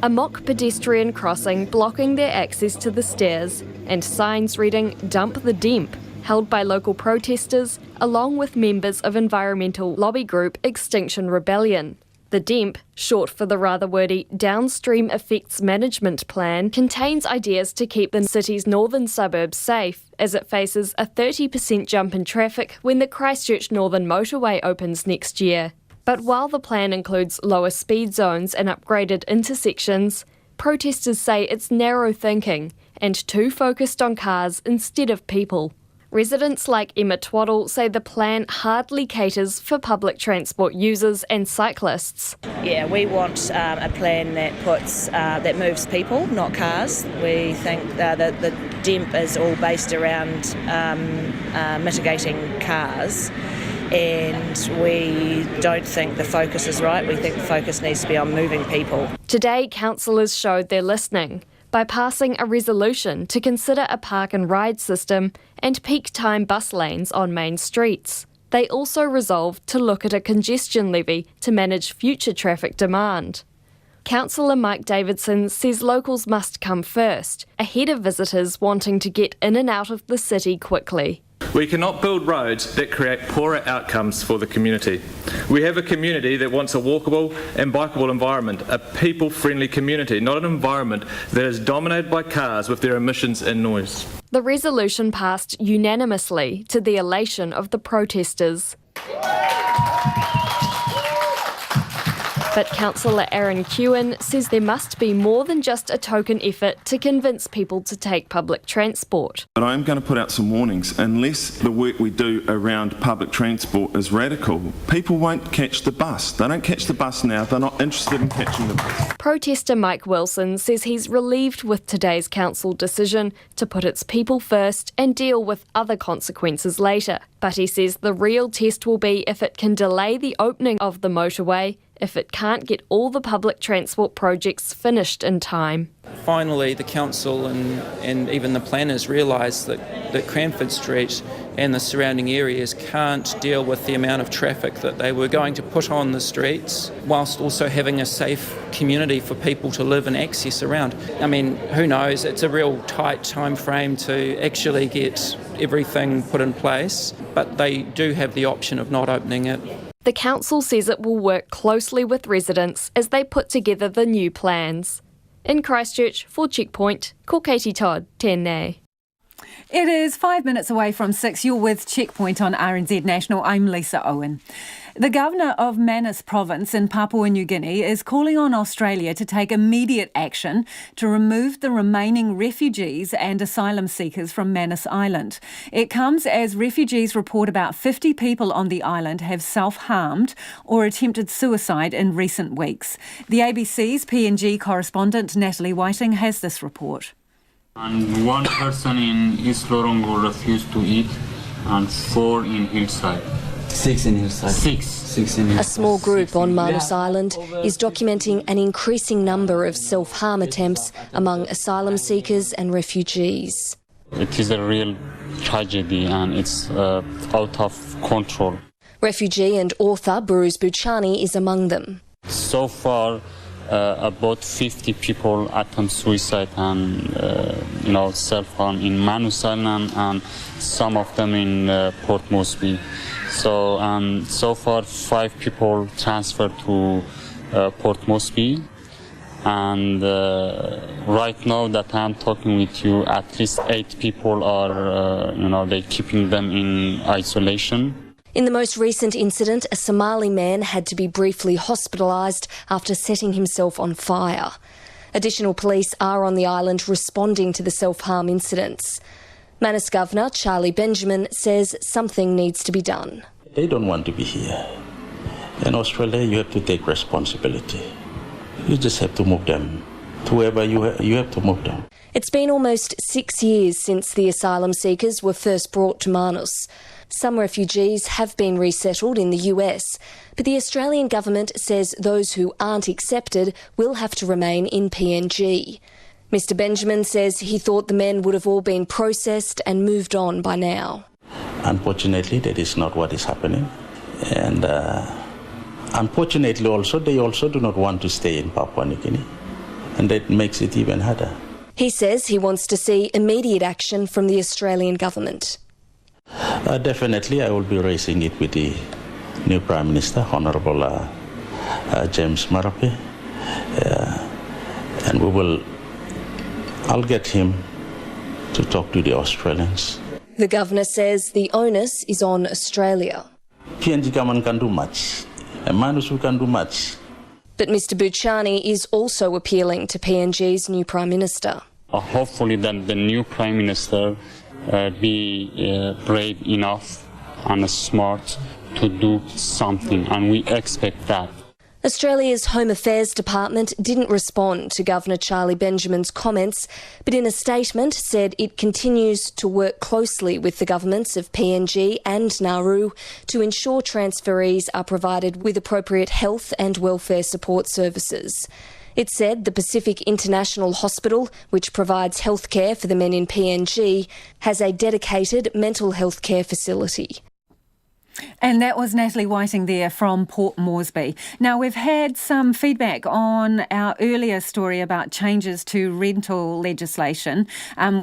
A mock pedestrian crossing blocking their access to the stairs and signs reading "Dump the Demp," held by local protesters along with members of environmental lobby group Extinction Rebellion. The DEMP, short for the rather wordy Downstream Effects Management Plan, contains ideas to keep the city's northern suburbs safe as it faces a 30% jump in traffic when the Christchurch Northern Motorway opens next year. But while the plan includes lower speed zones and upgraded intersections, protesters say it's narrow thinking and too focused on cars instead of people. Residents like Emma Twaddle say the plan hardly caters for public transport users and cyclists. Yeah, we want a plan that moves people, not cars. We think that the DEMP is all based around mitigating cars, and we don't think the focus is right. We think the focus needs to be on moving people. Today, councillors showed they're listening by passing a resolution to consider a park and ride system and peak time bus lanes on main streets. They also resolved to look at a congestion levy to manage future traffic demand. Councillor Mike Davidson says locals must come first, ahead of visitors wanting to get in and out of the city quickly. We cannot build roads that create poorer outcomes for the community. We have a community that wants a walkable and bikeable environment, a people-friendly community, not an environment that is dominated by cars with their emissions and noise. The resolution passed unanimously to the elation of the protesters. But Councillor Aaron Kewen says there must be more than just a token effort to convince people to take public transport. But I'm going to put out some warnings. Unless the work we do around public transport is radical, people won't catch the bus. They don't catch the bus now. They're not interested in catching the bus. Protester Mike Wilson says he's relieved with today's council decision to put its people first and deal with other consequences later. But he says the real test will be if it can delay the opening of the motorway, if it can't get all the public transport projects finished in time. Finally, the council and even the planners realised that Cranford Street and the surrounding areas can't deal with the amount of traffic that they were going to put on the streets, whilst also having a safe community for people to live and access around. I mean, who knows? It's a real tight time frame to actually get everything put in place, but they do have the option of not opening it. The council says it will work closely with residents as they put together the new plans. In Christchurch, for Checkpoint, ko Katie Todd, tēnei. It is 5 minutes away from 6. You're with Checkpoint on RNZ National. I'm Lisa Owen. The Governor of Manus province in Papua New Guinea is calling on Australia to take immediate action to remove the remaining refugees and asylum seekers from Manus Island. It comes as refugees report about 50 people on the island have self-harmed or attempted suicide in recent weeks. The ABC's PNG correspondent Natalie Whiting has this report. And one person in East Lorongo refused to eat, and 4 in Hillside. 6 in Hillside. 6 in Hillside. A small group on Manus Island is documenting an increasing number of self-harm attempts among asylum seekers and refugees. It is a real tragedy, and it's out of control. Refugee and author Boris Johnson is among them. So far, about 50 people attempt suicide and self-harm in Manus Island, and some of them in Port Mosque. So far 5 people transferred to Port Mosque, and right now that I'm talking with you, at least 8 people are they're keeping them in isolation. In the most recent incident, a Somali man had to be briefly hospitalised after setting himself on fire. Additional police are on the island responding to the self-harm incidents. Manus Governor Charlie Benjamin says something needs to be done. They don't want to be here. In Australia, you have to take responsibility. You just have to move them. To wherever you have to move them. It's been almost 6 years since the asylum seekers were first brought to Manus. Some refugees have been resettled in the US, but the Australian government says those who aren't accepted will have to remain in PNG. Mr Benjamin says he thought the men would have all been processed and moved on by now. Unfortunately, that is not what is happening. And unfortunately also, they also do not want to stay in Papua New Guinea. And that makes it even harder. He says he wants to see immediate action from the Australian government. Definitely, I will be raising it with the new Prime Minister, Honourable James Marape, and I'll get him to talk to the Australians. The Governor says the onus is on Australia. PNG government can do much, and Manus can do much. But Mr Buchani is also appealing to PNG's new Prime Minister. Hopefully that the new Prime Minister be brave enough and smart to do something, and we expect that. Australia's Home Affairs Department didn't respond to Governor Charlie Benjamin's comments, but in a statement said it continues to work closely with the governments of PNG and Nauru to ensure transferees are provided with appropriate health and welfare support services. It said the Pacific International Hospital, which provides healthcare for the men in PNG, has a dedicated mental health care facility. And that was Natalie Whiting there from Port Moresby. Now, we've had some feedback on our earlier story about changes to rental legislation,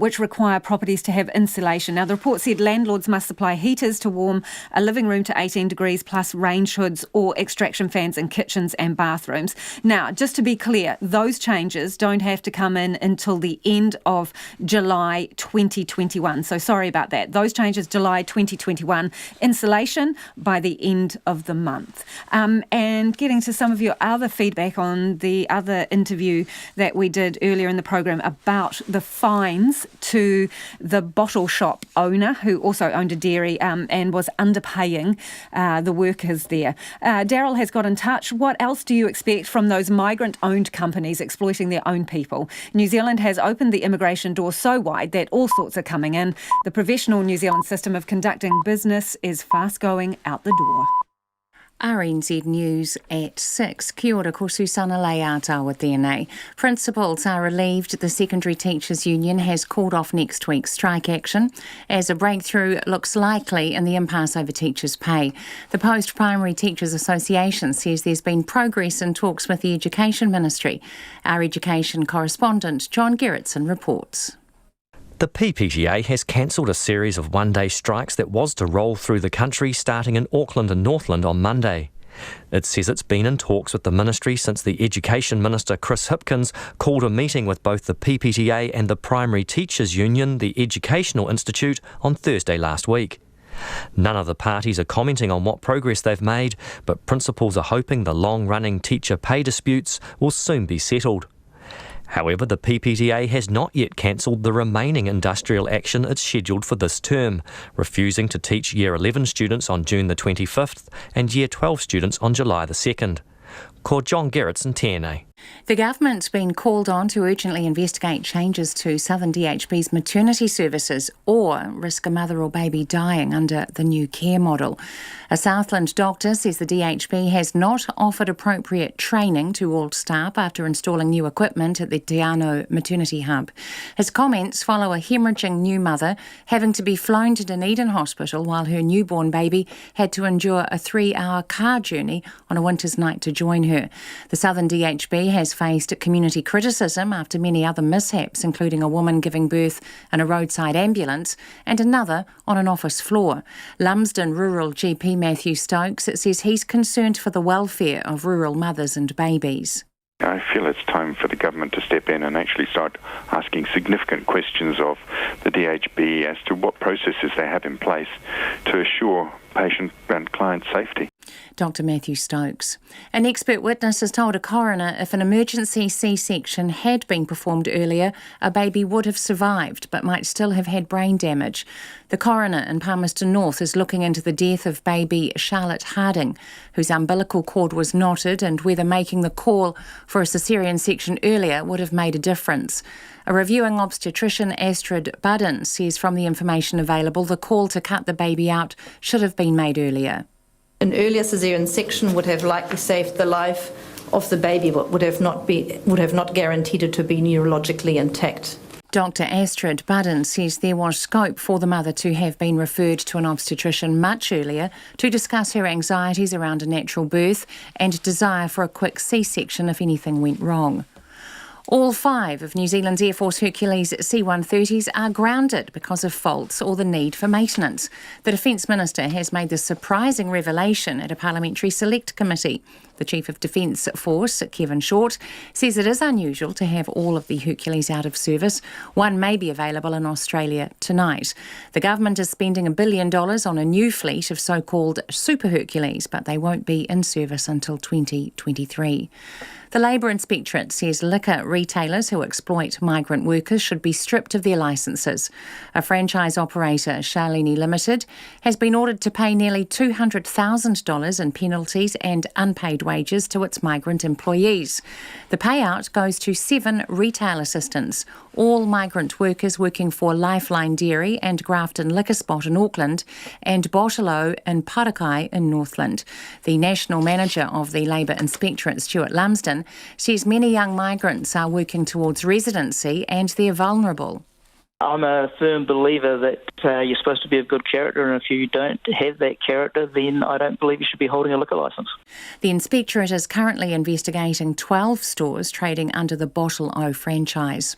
which require properties to have insulation. Now, the report said landlords must supply heaters to warm a living room to 18 degrees plus range hoods or extraction fans in kitchens and bathrooms. Now, just to be clear, those changes don't have to come in until the end of July 2021. So sorry about that. Those changes, July 2021. Insulation by the end of the month. And getting to some of your other feedback on the other interview that we did earlier in the program about the fines to the bottle shop owner who also owned a dairy and was underpaying the workers there. Daryl has got in touch. What else do you expect from those migrant-owned companies exploiting their own people? New Zealand has opened the immigration door so wide that all sorts are coming in. The professional New Zealand system of conducting business is fast going out the door. RNZ News at 6. Kia ora, ko Susana Leata tēnei. Principals are relieved the Secondary Teachers Union has called off next week's strike action as a breakthrough looks likely in the impasse over teachers' pay. The Post-Primary Teachers Association says there's been progress in talks with the Education Ministry. Our education correspondent John Gerritsen reports. The PPTA has cancelled a series of one-day strikes that was to roll through the country starting in Auckland and Northland on Monday. It says it's been in talks with the ministry since the Education Minister Chris Hipkins called a meeting with both the PPTA and the Primary Teachers Union, the Educational Institute, on Thursday last week. None of the parties are commenting on what progress they've made, but principals are hoping the long-running teacher pay disputes will soon be settled. However, the PPTA has not yet cancelled the remaining industrial action it's scheduled for this term, refusing to teach Year 11 students on June the 25th and Year 12 students on July the 2nd. Ko John Gerritsen tēnei. The government's been called on to urgently investigate changes to Southern DHB's maternity services or risk a mother or baby dying under the new care model. A Southland doctor says the DHB has not offered appropriate training to all staff after installing new equipment at the Te Anau maternity hub. His comments follow a hemorrhaging new mother having to be flown to Dunedin Hospital while her newborn baby had to endure a 3-hour car journey on a winter's night to join her. The Southern DHB has faced community criticism after many other mishaps, including a woman giving birth in a roadside ambulance and another on an office floor. Lumsden Rural GP Matthew Stokes says he's concerned for the welfare of rural mothers and babies. I feel it's time for the government to step in and actually start asking significant questions of the DHB as to what processes they have in place to assure patient and client safety. Dr Matthew Stokes. An expert witness has told a coroner if an emergency C-section had been performed earlier, a baby would have survived but might still have had brain damage. The coroner in Palmerston North is looking into the death of baby Charlotte Harding, whose umbilical cord was knotted, and whether making the call for a caesarean section earlier would have made a difference. A reviewing obstetrician, Astrid Budden, says from the information available, the call to cut the baby out should have been made earlier. An earlier caesarean section would have likely saved the life of the baby, but would have not guaranteed it to be neurologically intact. Dr Astrid Budden says there was scope for the mother to have been referred to an obstetrician much earlier to discuss her anxieties around a natural birth and desire for a quick C-section if anything went wrong. All 5 of New Zealand's Air Force Hercules C-130s are grounded because of faults or the need for maintenance. The Defence Minister has made the surprising revelation at a parliamentary select committee. The The Chief of Defence Force, Kevin Short, says it is unusual to have all of the Hercules out of service. One may be available in Australia tonight. The government is spending $1 billion on a new fleet of so-called Super Hercules, but they won't be in service until 2023. The Labour Inspectorate says liquor retailers who exploit migrant workers should be stripped of their licences. A franchise operator, Shalini Limited, has been ordered to pay nearly $200,000 in penalties and unpaid wages to its migrant employees. The payout goes to 7 retail assistants, all migrant workers working for Lifeline Dairy and Grafton Liquor Spot in Auckland and Bottolo and Parakai in Northland. The national manager of the Labour Inspectorate, Stuart Lumsden, says many young migrants are working towards residency and they're vulnerable. I'm a firm believer that you're supposed to be of good character, and if you don't have that character, then I don't believe you should be holding a liquor licence. The Inspectorate is currently investigating 12 stores trading under the Bottle O franchise.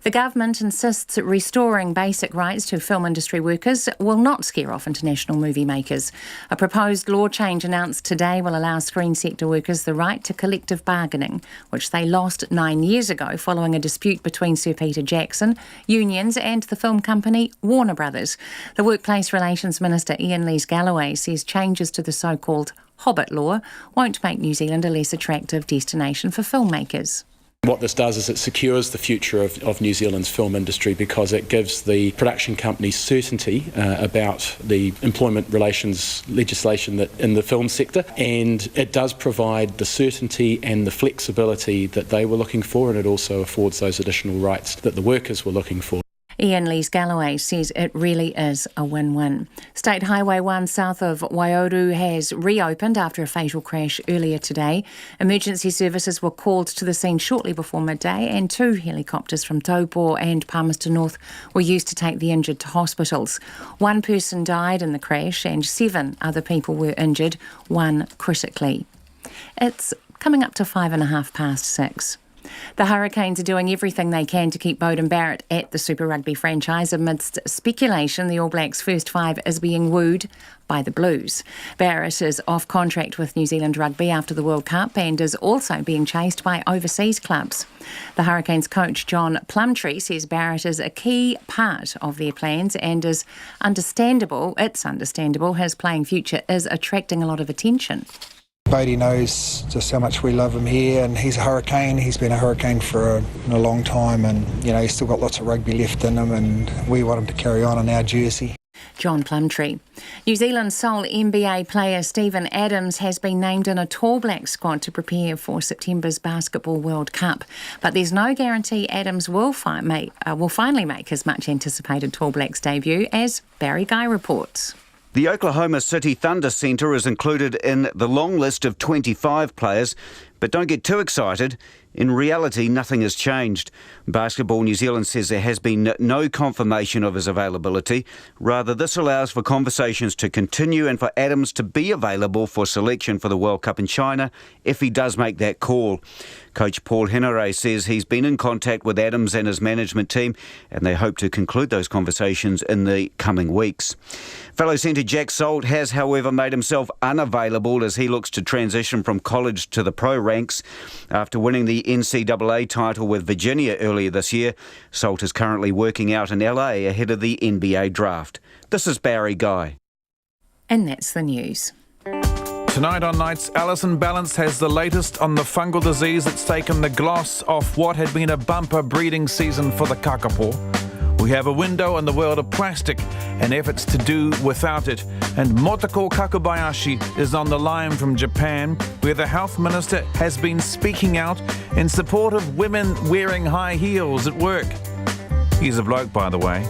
The government insists that restoring basic rights to film industry workers will not scare off international movie makers. A proposed law change announced today will allow screen sector workers the right to collective bargaining, which they lost 9 years ago following a dispute between Sir Peter Jackson, unions and the film company Warner Brothers. The Workplace Relations Minister Ian Lees-Galloway says changes to the so-called Hobbit law won't make New Zealand a less attractive destination for filmmakers. What this does is it secures the future of New Zealand's film industry because it gives the production companies certainty about the employment relations legislation that in the film sector, and it does provide the certainty and the flexibility that they were looking for, and it also affords those additional rights that the workers were looking for. Ian Lees-Galloway says it really is a win-win. State Highway 1 south of Waioru has reopened after a fatal crash earlier today. Emergency services were called to the scene shortly before midday, and 2 helicopters from Taupo and Palmerston North were used to take the injured to hospitals. 1 person died in the crash and 7 other people were injured, 1 critically. It's coming up to 6:05. The Hurricanes are doing everything they can to keep Bowden Barrett at the Super Rugby franchise amidst speculation the All Blacks' first 5 is being wooed by the Blues. Barrett is off contract with New Zealand Rugby after the World Cup and is also being chased by overseas clubs. The Hurricanes coach John Plumtree says Barrett is a key part of their plans and it's understandable his playing future is attracting a lot of attention. Bodie knows just how much we love him here, and he's a Hurricane. He's been a Hurricane for a long time, and he's still got lots of rugby left in him, and we want him to carry on in our jersey. John Plumtree. New Zealand's sole NBA player Stephen Adams has been named in a Tall Black squad to prepare for September's Basketball World Cup. But there's no guarantee Adams will finally make his much anticipated Tall Blacks debut, as Barry Guy reports. The Oklahoma City Thunder Centre is included in the long list of 25 players, but don't get too excited. In reality, nothing has changed. Basketball New Zealand says there has been no confirmation of his availability. Rather, this allows for conversations to continue and for Adams to be available for selection for the World Cup in China if he does make that call. Coach Paul Henare says he's been in contact with Adams and his management team, and they hope to conclude those conversations in the coming weeks. Fellow centre Jack Salt has, however, made himself unavailable as he looks to transition from college to the pro ranks. After winning the NCAA title with Virginia earlier this year, Salt is currently working out in LA ahead of the NBA draft. This is Barry Guy. And that's the news. Tonight on Nights, Alison Ballance has the latest on the fungal disease that's taken the gloss off what had been a bumper breeding season for the kakapo. We have a window on the world of plastic and efforts to do without it. And Motoko Kakubayashi is on the line from Japan, where the health minister has been speaking out in support of women wearing high heels at work. He's a bloke, by the way.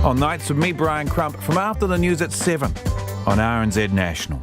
On Nights with me, Brian Crump, from after the news at 7 on RNZ National.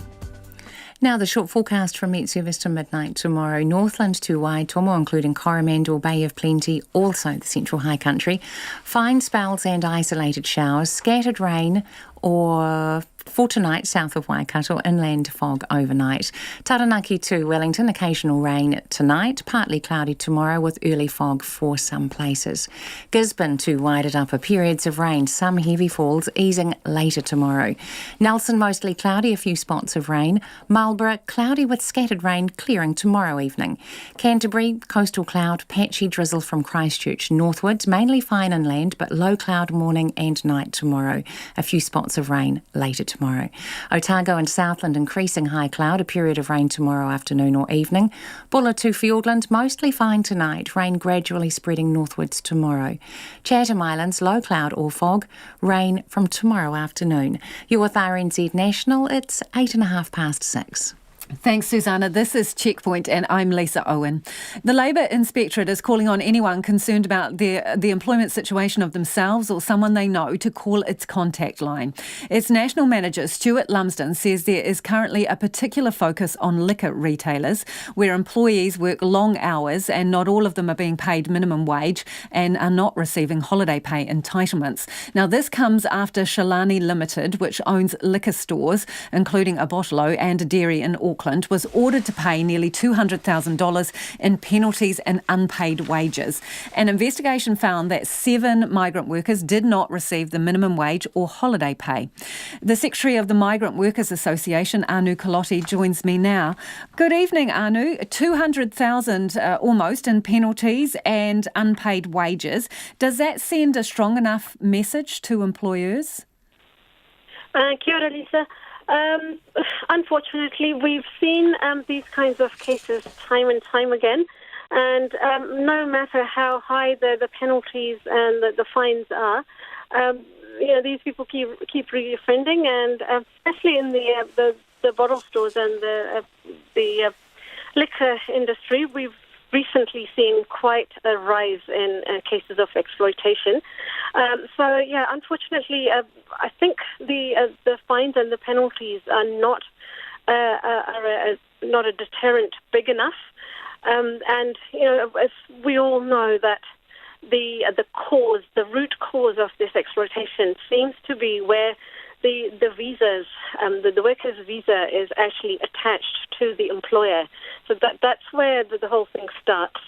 Now the short forecast from Met Service to midnight tomorrow. Northland to Waitomo, including Coromandel, Bay of Plenty, also the Central High Country. Fine spells and isolated showers, scattered rain or for tonight, south of Waikato, inland fog overnight. Taranaki to Wellington, occasional rain tonight, partly cloudy tomorrow with early fog for some places. Gisborne to Wairarapa, periods of rain, some heavy falls, easing later tomorrow. Nelson, mostly cloudy, a few spots of rain. Marlborough, cloudy with scattered rain, clearing tomorrow evening. Canterbury, coastal cloud, patchy drizzle from Christchurch northwards, mainly fine inland, but low cloud morning and night tomorrow. A few spots of rain later tomorrow. Otago and Southland, increasing high cloud, a period of rain tomorrow afternoon or evening. Bulla to Fiordland, mostly fine tonight, rain gradually spreading northwards tomorrow. Chatham Islands, low cloud or fog, rain from tomorrow afternoon. You're with RNZ National, it's 6:08. Thanks, Susanna. This is Checkpoint and I'm Lisa Owen. The Labour Inspectorate is calling on anyone concerned about the employment situation of themselves or someone they know to call its contact line. Its National Manager, Stuart Lumsden, says there is currently a particular focus on liquor retailers where employees work long hours and not all of them are being paid minimum wage and are not receiving holiday pay entitlements. Now, this comes after Shalani Limited, which owns liquor stores, including a Bottle-O and a dairy in Auckland, was ordered to pay nearly $200,000 in penalties and unpaid wages. An investigation found that 7 migrant workers did not receive the minimum wage or holiday pay. The Secretary of the Migrant Workers Association, Anu Kalotti, joins me now. Good evening, Anu. $200,000 almost in penalties and unpaid wages. Does that send a strong enough message to employers? Kia ora, Lisa. Unfortunately, we've seen these kinds of cases time and time again, and no matter how high the penalties and the fines are, these people keep reoffending, and especially in the bottle stores and the liquor industry, we've recently seen quite a rise in cases of exploitation. Unfortunately, I think the fines and the penalties are not a deterrent big enough. As we all know that the root cause of this exploitation seems to be where the visas, the worker's visa is actually attached to the employer. So that's where the whole thing starts.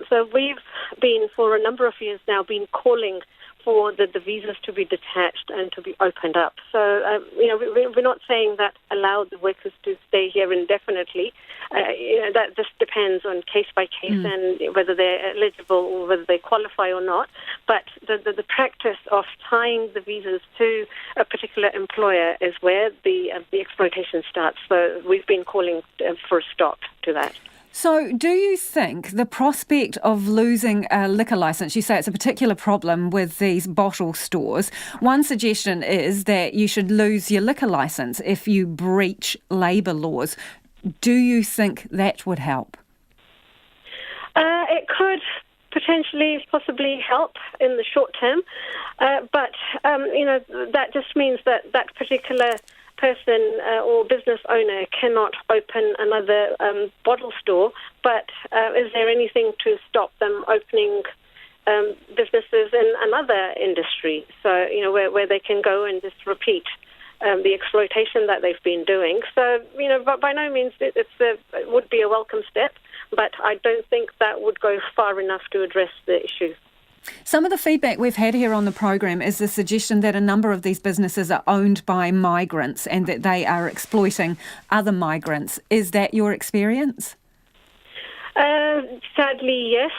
So we've been, for a number of years now, been calling for the visas to be detached and to be opened up. So, we're not saying that allow the workers to stay here indefinitely. That just depends on case by case and whether they're eligible or whether they qualify or not. But the practice of tying the visas to a particular employer is where the exploitation starts. So we've been calling for a stop to that. So do you think the prospect of losing a liquor licence, you say it's a particular problem with these bottle stores, one suggestion is that you should lose your liquor licence if you breach labour laws. Do you think that would help? It could potentially, possibly help in the short term, but that just means that particular person or business owner cannot open another bottle store, but is there anything to stop them opening businesses in another industry? So, where they can go and just repeat the exploitation that they've been doing. So, but by no means it would be a welcome step, but I don't think that would go far enough to address the issue. Some of the feedback we've had here on the program is the suggestion that a number of these businesses are owned by migrants and that they are exploiting other migrants. Is that your experience? Sadly, yes.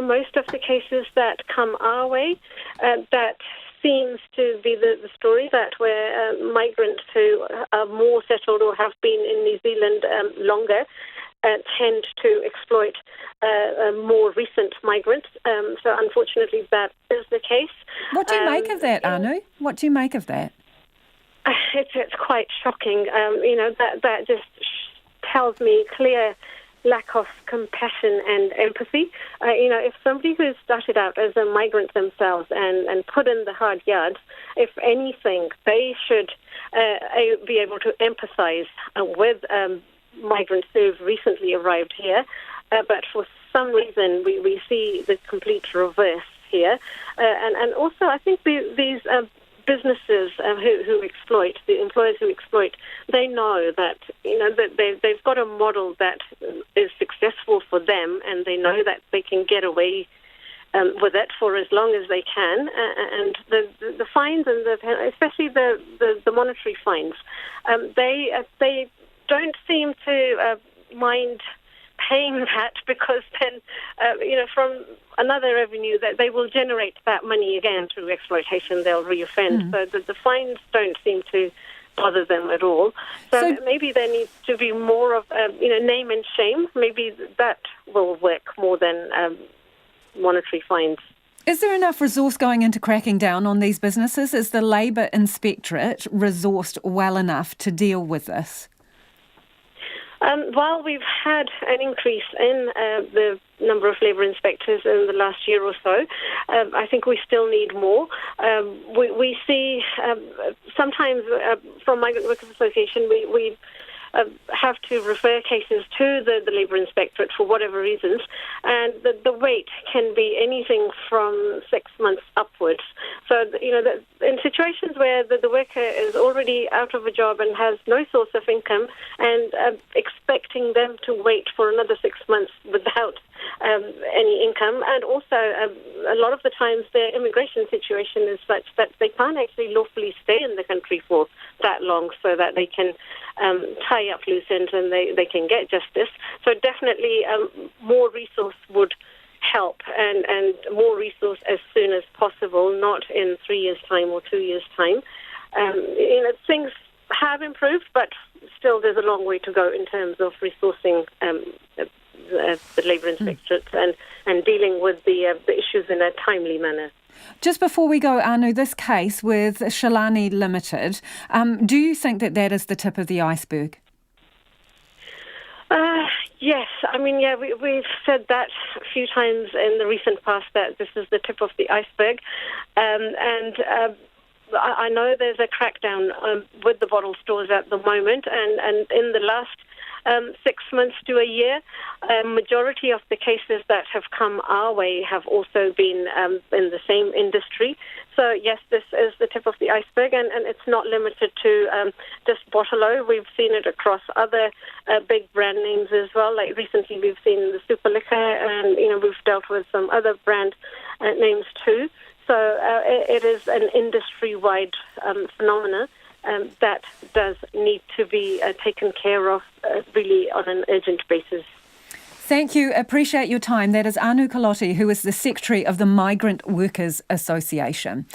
Most of the cases that come our way, that seems to be the story, that where migrants who are more settled or have been in New Zealand longer tend to exploit more recent migrants. So unfortunately that is the case. What do you make of that, Anu? What do you make of that? It's quite shocking. That just tells me clear lack of compassion and empathy. If somebody who's started out as a migrant themselves and put in the hard yards, if anything, they should be able to empathise with migrants who've recently arrived here. But for some reason, we see the complete reverse here. And also, I think these businesses who exploit, the employers who exploit, they know that that they've got a model that is successful for them, and they know that they can get away with it for as long as they can, and the fines and especially the monetary fines, they don't seem to mind paying that, because then from another revenue that they will generate that money again through exploitation. They'll reoffend. So the fines don't seem to bother them at all. So maybe there needs to be more of name and shame. Maybe that will work more than monetary fines. Is there enough resource going into cracking down on these businesses? Is the Labour Inspectorate resourced well enough to deal with this? While we've had an increase in the number of labour inspectors in the last year or so, I think we still need more. We see sometimes from Migrant Workers Association, we have to refer cases to the Labour Inspectorate for whatever reasons, and the wait can be anything from 6 months upwards. So, in situations where the worker is already out of a job and has no source of income, and expecting them to wait for another 6 months without any income, and also a lot of the times their immigration situation is such that they can't actually lawfully stay in the country for that long, so that they can tie up loose ends and they can get justice. So definitely more resource would help, and more resource as soon as possible, not in 3 years' time or 2 years' time. Things have improved, but still there's a long way to go in terms of resourcing the Labour Inspectorate and dealing with the issues in a timely manner. Just before we go, Anu, this case with Shalani Limited, do you think that is the tip of the iceberg? Yes. I mean, we've said that a few times in the recent past, that this is the tip of the iceberg. I know there's a crackdown with the bottle stores at the moment, and in the last 6 months to a year, majority of the cases that have come our way have also been in the same industry. So yes, this is the tip of the iceberg, and it's not limited to just Bottle-O. We've seen it across other big brand names as well. Like recently we've seen the Super Liquor, and we've dealt with some other brand names too. So it is an industry-wide phenomena that does need to be taken care of really on an urgent basis. Thank you. Appreciate your time. That is Anu Kaloti, who is the Secretary of the Migrant Workers Association.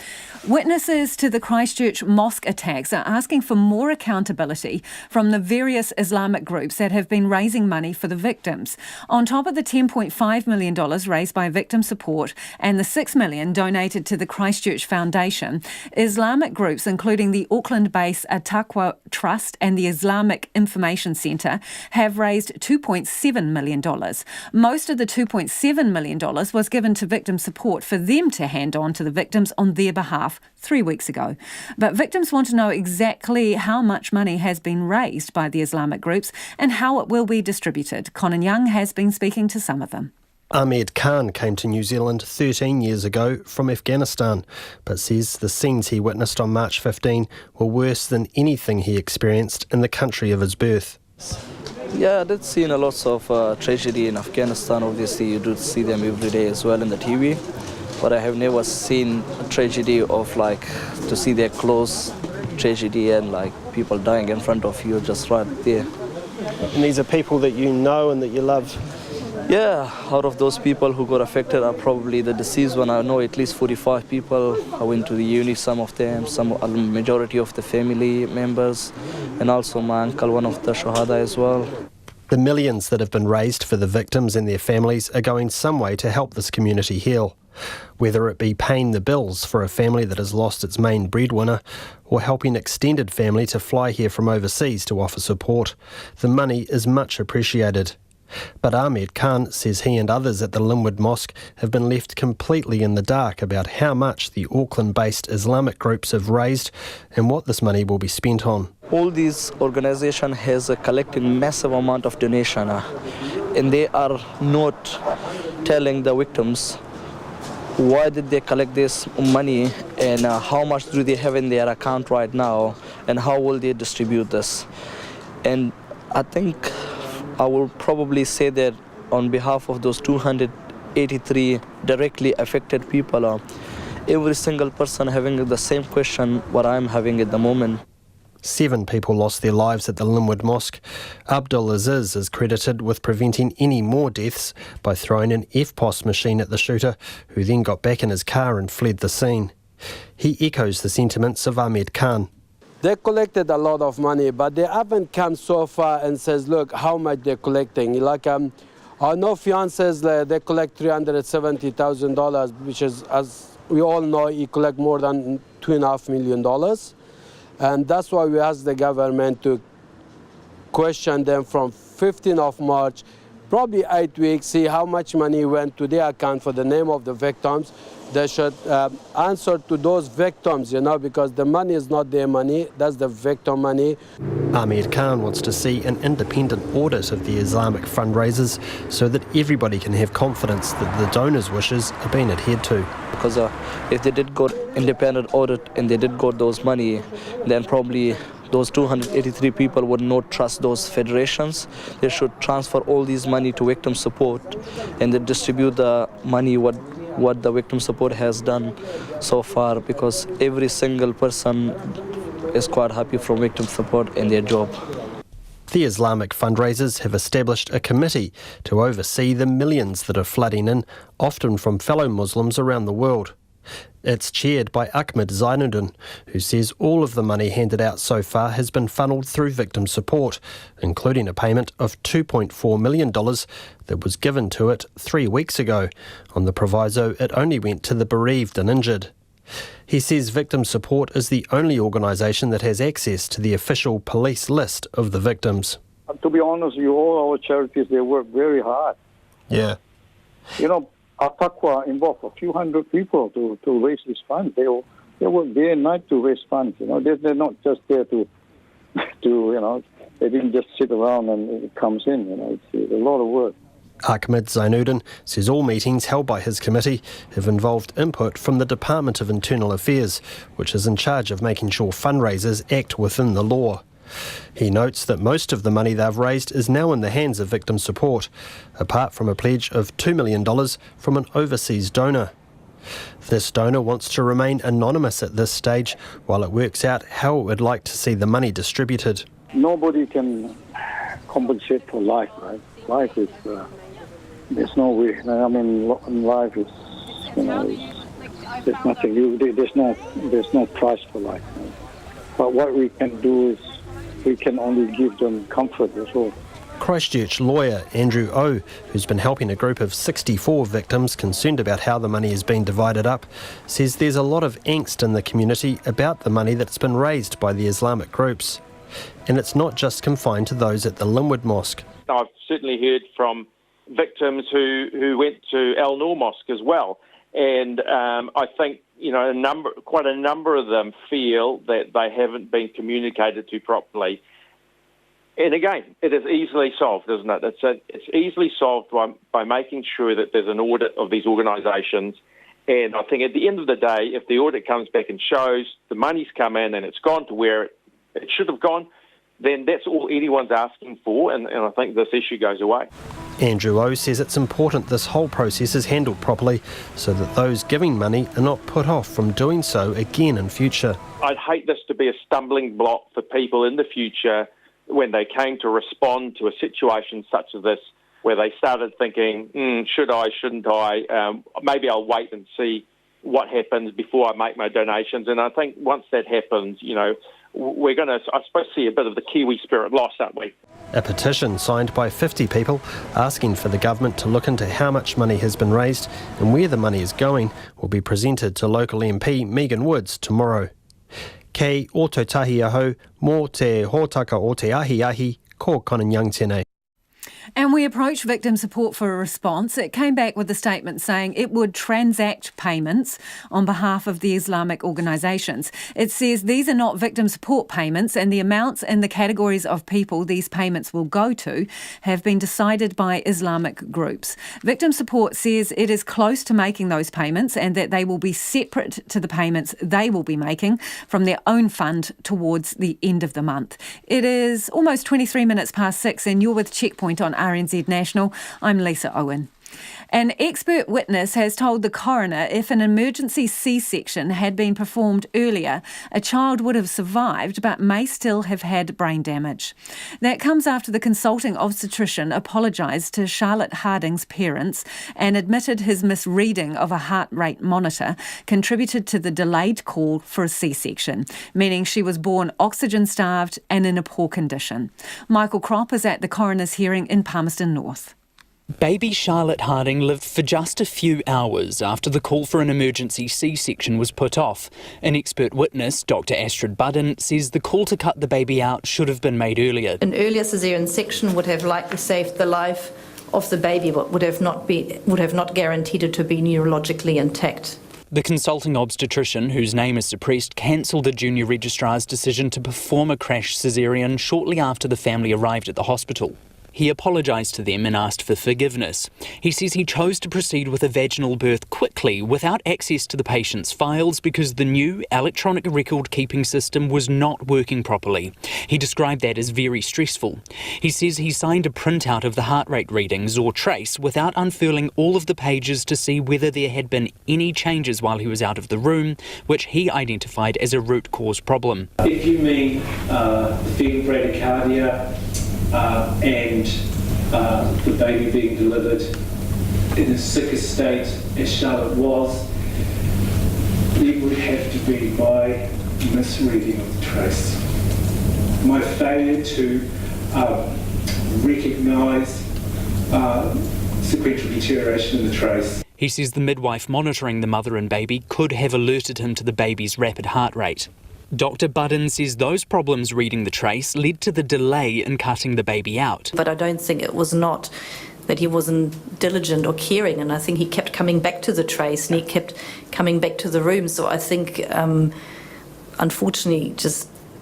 Witnesses to the Christchurch Mosque attacks are asking for more accountability from the various Islamic groups that have been raising money for the victims. On top of the $10.5 million raised by Victim Support and the $6 million donated to the Christchurch Foundation, Islamic groups, including the Auckland-based Attaqwa Trust and the Islamic Information Centre, have raised $2.7 million. Most of the $2.7 million was given to Victim Support for them to hand on to the victims on their behalf 3 weeks ago. But victims want to know exactly how much money has been raised by the Islamic groups and how it will be distributed. Conan Young has been speaking to some of them. Ahmed Khan came to New Zealand 13 years ago from Afghanistan, but says the scenes he witnessed on March 15 were worse than anything he experienced in the country of his birth. Yeah, I did see a lot of tragedy in Afghanistan. Obviously, you do see them every day as well in the TV. But I have never seen a tragedy of to see their close tragedy and people dying in front of you just right there. And these are people that you know and that you love? Yeah, out of those people who got affected are probably the deceased one. I know at least 45 people. I went to the uni, some of them, a majority of the family members, and also my uncle, one of the Shahada as well. The millions that have been raised for the victims and their families are going some way to help this community heal. Whether it be paying the bills for a family that has lost its main breadwinner, or helping extended family to fly here from overseas to offer support, the money is much appreciated. But Ahmed Khan says he and others at the Linwood Mosque have been left completely in the dark about how much the Auckland-based Islamic groups have raised and what this money will be spent on. All these organizations has collected massive amount of donation, and they are not telling the victims why did they collect this money, and how much do they have in their account right now, and how will they distribute this. And I think I will probably say that on behalf of those 283 directly affected people, every single person having the same question what I'm having at the moment. 7 people lost their lives at the Linwood Mosque. Abdul Aziz is credited with preventing any more deaths by throwing an FPOS machine at the shooter, who then got back in his car and fled the scene. He echoes the sentiments of Ahmed Khan. They collected a lot of money, but they haven't come so far and says, look, how much they're collecting. Like, I know fiancés, they collect $370,000, which is, as we all know, he collect more than $2.5 million. And that's why we asked the government to question them from 15th of March, probably 8 weeks, see how much money went to their account for the name of the victims. They should answer to those victims, because the money is not their money, that's the victim money. Ahmed Khan wants to see an independent audit of the Islamic fundraisers so that everybody can have confidence that the donors' wishes are being adhered to. Because if they did go independent audit and they did got those money, then probably those 283 people would not trust those federations. They should transfer all these money to victim support and then distribute the money what the victim support has done so far, because every single person is quite happy from victim support in their job. The Islamic fundraisers have established a committee to oversee the millions that are flooding in, often from fellow Muslims around the world. It's chaired by Ahmed Zainuddin, who says all of the money handed out so far has been funneled through victim support, including a payment of $2.4 million that was given to it 3 weeks ago, on the proviso it only went to the bereaved and injured. He says victim support is the only organisation that has access to the official police list of the victims. To be honest with you, all our charities, they work very hard. Yeah. Atakwa involved a few hundred people to raise this fund. They work day and night to raise funds. They're not just there to they didn't just sit around and it comes in. It's a lot of work. Ahmed Zainuddin says all meetings held by his committee have involved input from the Department of Internal Affairs, which is in charge of making sure fundraisers act within the law. He notes that most of the money they've raised is now in the hands of victim support, apart from a pledge of $2 million from an overseas donor. This donor wants to remain anonymous at this stage while it works out how it would like to see the money distributed. Nobody can compensate for life, right? Life is, there's no way. I mean, life is, there's nothing. There's no price for life. Right? But what we can do is we can only give them comfort as well. Christchurch lawyer Andrew O, who's been helping a group of 64 victims concerned about how the money is being divided up, says there's a lot of angst in the community about the money that's been raised by the Islamic groups. And it's not just confined to those at the Linwood Mosque. I've certainly heard from victims who went to Al Noor Mosque as well. And I think, quite a number of them feel that they haven't been communicated to properly. And again, it is easily solved, isn't it? It's easily solved by making sure that there's an audit of these organisations. And I think at the end of the day, if the audit comes back and shows the money's come in and it's gone to where it should have gone, then that's all anyone's asking for, and I think this issue goes away. Andrew O says it's important this whole process is handled properly so that those giving money are not put off from doing so again in future. I'd hate this to be a stumbling block for people in the future when they came to respond to a situation such as this, where they started thinking, should I, shouldn't I, maybe I'll wait and see what happens before I make my donations. And I think once that happens, we're going to, I suppose, see a bit of the Kiwi spirit lost, aren't we? A petition signed by 50 people asking for the government to look into how much money has been raised and where the money is going will be presented to local MP Megan Woods tomorrow. Kei o tahi aho, mō te hōtaka o te ahi, ko Conanyang tēnei. And we approached Victim Support for a response. It came back with a statement saying it would transact payments on behalf of the Islamic organisations. It says these are not victim support payments, and the amounts and the categories of people these payments will go to have been decided by Islamic groups. Victim Support says it is close to making those payments and that they will be separate to the payments they will be making from their own fund towards the end of the month. It is almost 23 minutes past 6 and you're with Checkpoint on RNZ National. I'm Lisa Owen. An expert witness has told the coroner if an emergency C-section had been performed earlier, a child would have survived but may still have had brain damage. That comes after the consulting obstetrician apologised to Charlotte Harding's parents and admitted his misreading of a heart rate monitor contributed to the delayed call for a C-section, meaning she was born oxygen-starved and in a poor condition. Michael Kropp is at the coroner's hearing in Palmerston North. Baby Charlotte Harding lived for just a few hours after the call for an emergency C-section was put off. An expert witness, Dr Astrid Budden, says the call to cut the baby out should have been made earlier. An earlier caesarean section would have likely saved the life of the baby, but would have not guaranteed it to be neurologically intact. The consulting obstetrician, whose name is suppressed, cancelled the junior registrar's decision to perform a crash caesarean shortly after the family arrived at the hospital. He apologised to them and asked for forgiveness. He says he chose to proceed with a vaginal birth quickly without access to the patient's files because the new electronic record-keeping system was not working properly. He described that as very stressful. He says he signed a printout of the heart rate readings or trace without unfurling all of the pages to see whether there had been any changes while he was out of the room, which he identified as a root cause problem. If you mean fetal bradycardia, and the baby being delivered in a sicker state as Charlotte was, it would have to be my misreading of the trace. My failure to recognise sequential deterioration in the trace. He says the midwife monitoring the mother and baby could have alerted him to the baby's rapid heart rate. Dr Budden says those problems reading the trace led to the delay in cutting the baby out. But I don't think it was not that he wasn't diligent or caring, and I think he kept coming back to the trace and he kept coming back to the room. So I think, unfortunately,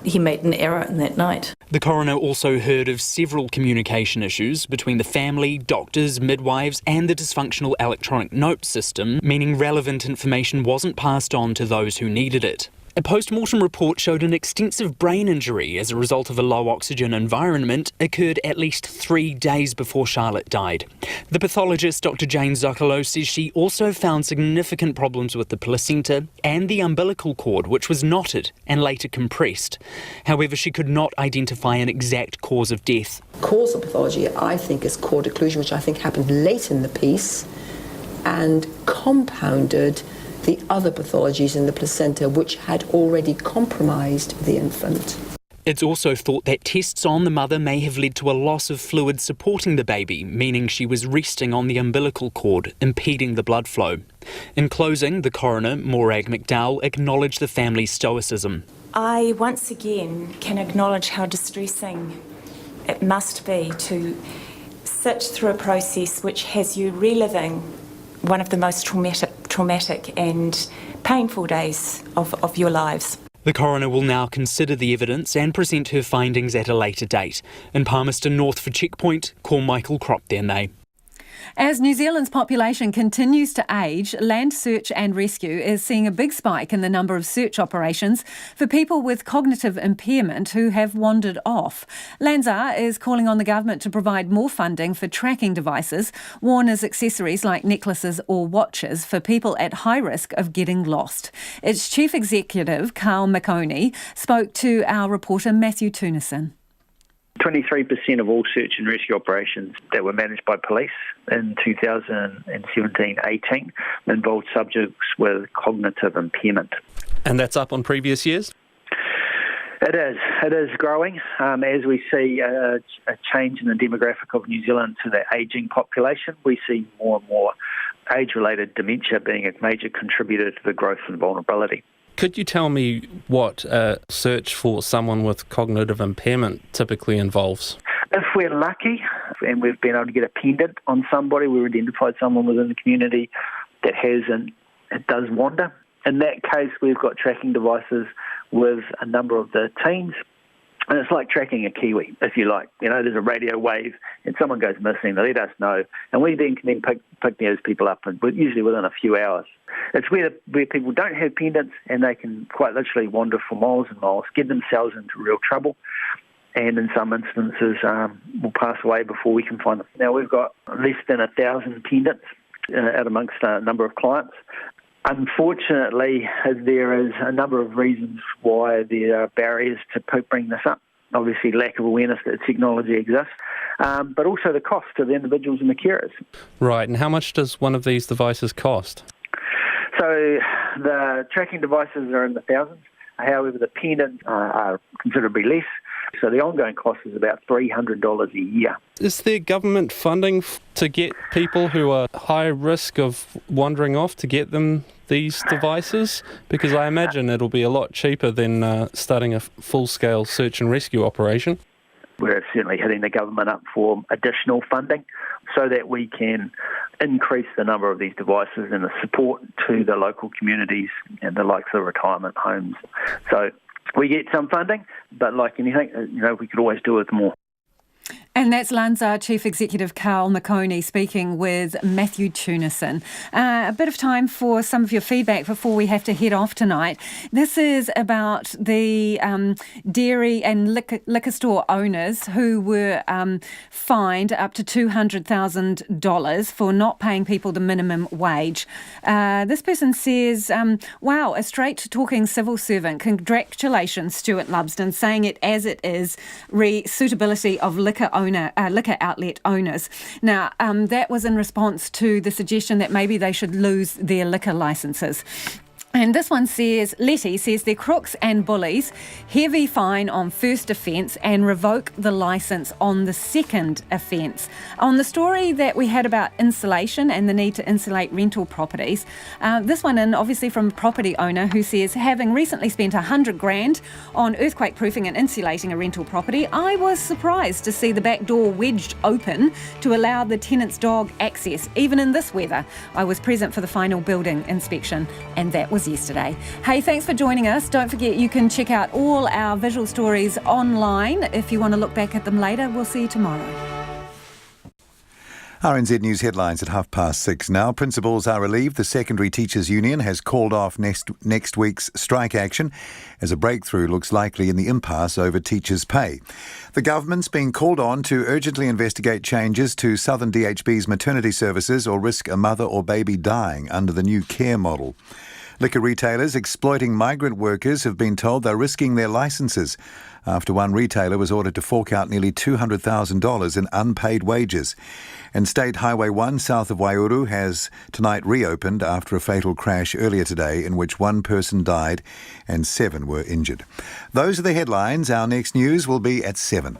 he made an error in that night. The coroner also heard of several communication issues between the family, doctors, midwives and the dysfunctional electronic note system, meaning relevant information wasn't passed on to those who needed it. A post-mortem report showed an extensive brain injury as a result of a low oxygen environment occurred at least 3 days before Charlotte died. The pathologist, Dr Jane Zoccolo, says she also found significant problems with the placenta and the umbilical cord, which was knotted and later compressed. However, she could not identify an exact cause of death. Causal pathology, I think, is cord occlusion, which I think happened late in the piece and compounded the other pathologies in the placenta which had already compromised the infant. It's also thought that tests on the mother may have led to a loss of fluid supporting the baby, meaning she was resting on the umbilical cord, impeding the blood flow. In closing, the coroner, Morag McDowell, acknowledged the family's stoicism. I once again can acknowledge how distressing it must be to sit through a process which has you reliving one of the most traumatic and painful days of your lives. The coroner will now consider the evidence and present her findings at a later date. In Palmerston North for Checkpoint, call Michael Kropp there, nay. As New Zealand's population continues to age, Land Search and Rescue is seeing a big spike in the number of search operations for people with cognitive impairment who have wandered off. LANSAR is calling on the government to provide more funding for tracking devices worn as accessories like necklaces or watches for people at high risk of getting lost. Its Chief Executive, Carl McOney, spoke to our reporter Matthew Tunison. 23% of all search and rescue operations that were managed by police in 2017-18 involved subjects with cognitive impairment. And that's up on previous years? It is growing as we see a change in the demographic of New Zealand to the ageing population. We see more and more age-related dementia being a major contributor to the growth and vulnerability. Could you tell me what a search for someone with cognitive impairment typically involves? If we're lucky and we've been able to get a pendant on somebody, we've identified someone within the community that it does wander. In that case, we've got tracking devices with a number of the teens. And it's like tracking a kiwi, if you like. There's a radio wave and someone goes missing, they let us know. And we then can pick those people up, and usually within a few hours. It's where people don't have pendants and they can quite literally wander for miles and miles, get themselves into real trouble, and in some instances will pass away before we can find them. Now, we've got less than 1,000 pendants out amongst a number of clients. Unfortunately, there is a number of reasons why there are barriers to bring this up. Obviously, lack of awareness that technology exists, but also the cost to the individuals and the carers. Right, and how much does one of these devices cost? So the tracking devices are in the thousands. However, the pendants are considerably less. So the ongoing cost is about $300 a year. Is there government funding to get people who are high risk of wandering off, to get them these devices? Because I imagine it'll be a lot cheaper than starting a full-scale search and rescue operation. We're certainly hitting the government up for additional funding so that we can increase the number of these devices and the support to the local communities and the likes of retirement homes. So we get some funding, but like anything, we could always do with more. And that's Lanzar Chief Executive Carl McConey speaking with Matthew Tunison. A bit of time for some of your feedback before we have to head off tonight. This is about the dairy and liquor store owners who were fined up to $200,000 for not paying people the minimum wage. This person says, wow, a straight-talking civil servant. Congratulations, Stuart Lubsden, saying it as it is, suitability of liquor outlet owners. Now, that was in response to the suggestion that maybe they should lose their liquor licences. And this one says, Letty says they're crooks and bullies, heavy fine on first offence and revoke the licence on the second offence. On the story that we had about insulation and the need to insulate rental properties, this one in obviously from a property owner who says, having recently spent $100,000 on earthquake proofing and insulating a rental property, I was surprised to see the back door wedged open to allow the tenant's dog access. Even in this weather, I was present for the final building inspection, and that was yesterday. Hey, thanks for joining us. Don't forget you can check out all our visual stories online if you want to look back at them later. We'll see you tomorrow. RNZ News headlines at 6:30 now. Principals are relieved the Secondary Teachers Union has called off next week's strike action as a breakthrough looks likely in the impasse over teachers' pay. The government's being called on to urgently investigate changes to Southern DHB's maternity services or risk a mother or baby dying under the new care model. Liquor retailers exploiting migrant workers have been told they're risking their licences after one retailer was ordered to fork out nearly $200,000 in unpaid wages. And State Highway 1 south of Waiouru has tonight reopened after a fatal crash earlier today in which one person died and 7 were injured. Those are the headlines. Our next news will be at 7.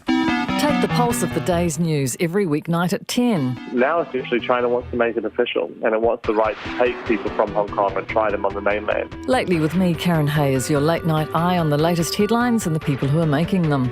Take the pulse of the day's news every weeknight at 10. Now essentially China wants to make it official and it wants the right to take people from Hong Kong and try them on the mainland. Lately with me, Karen Hayes, your late night eye on the latest headlines and the people who are making them.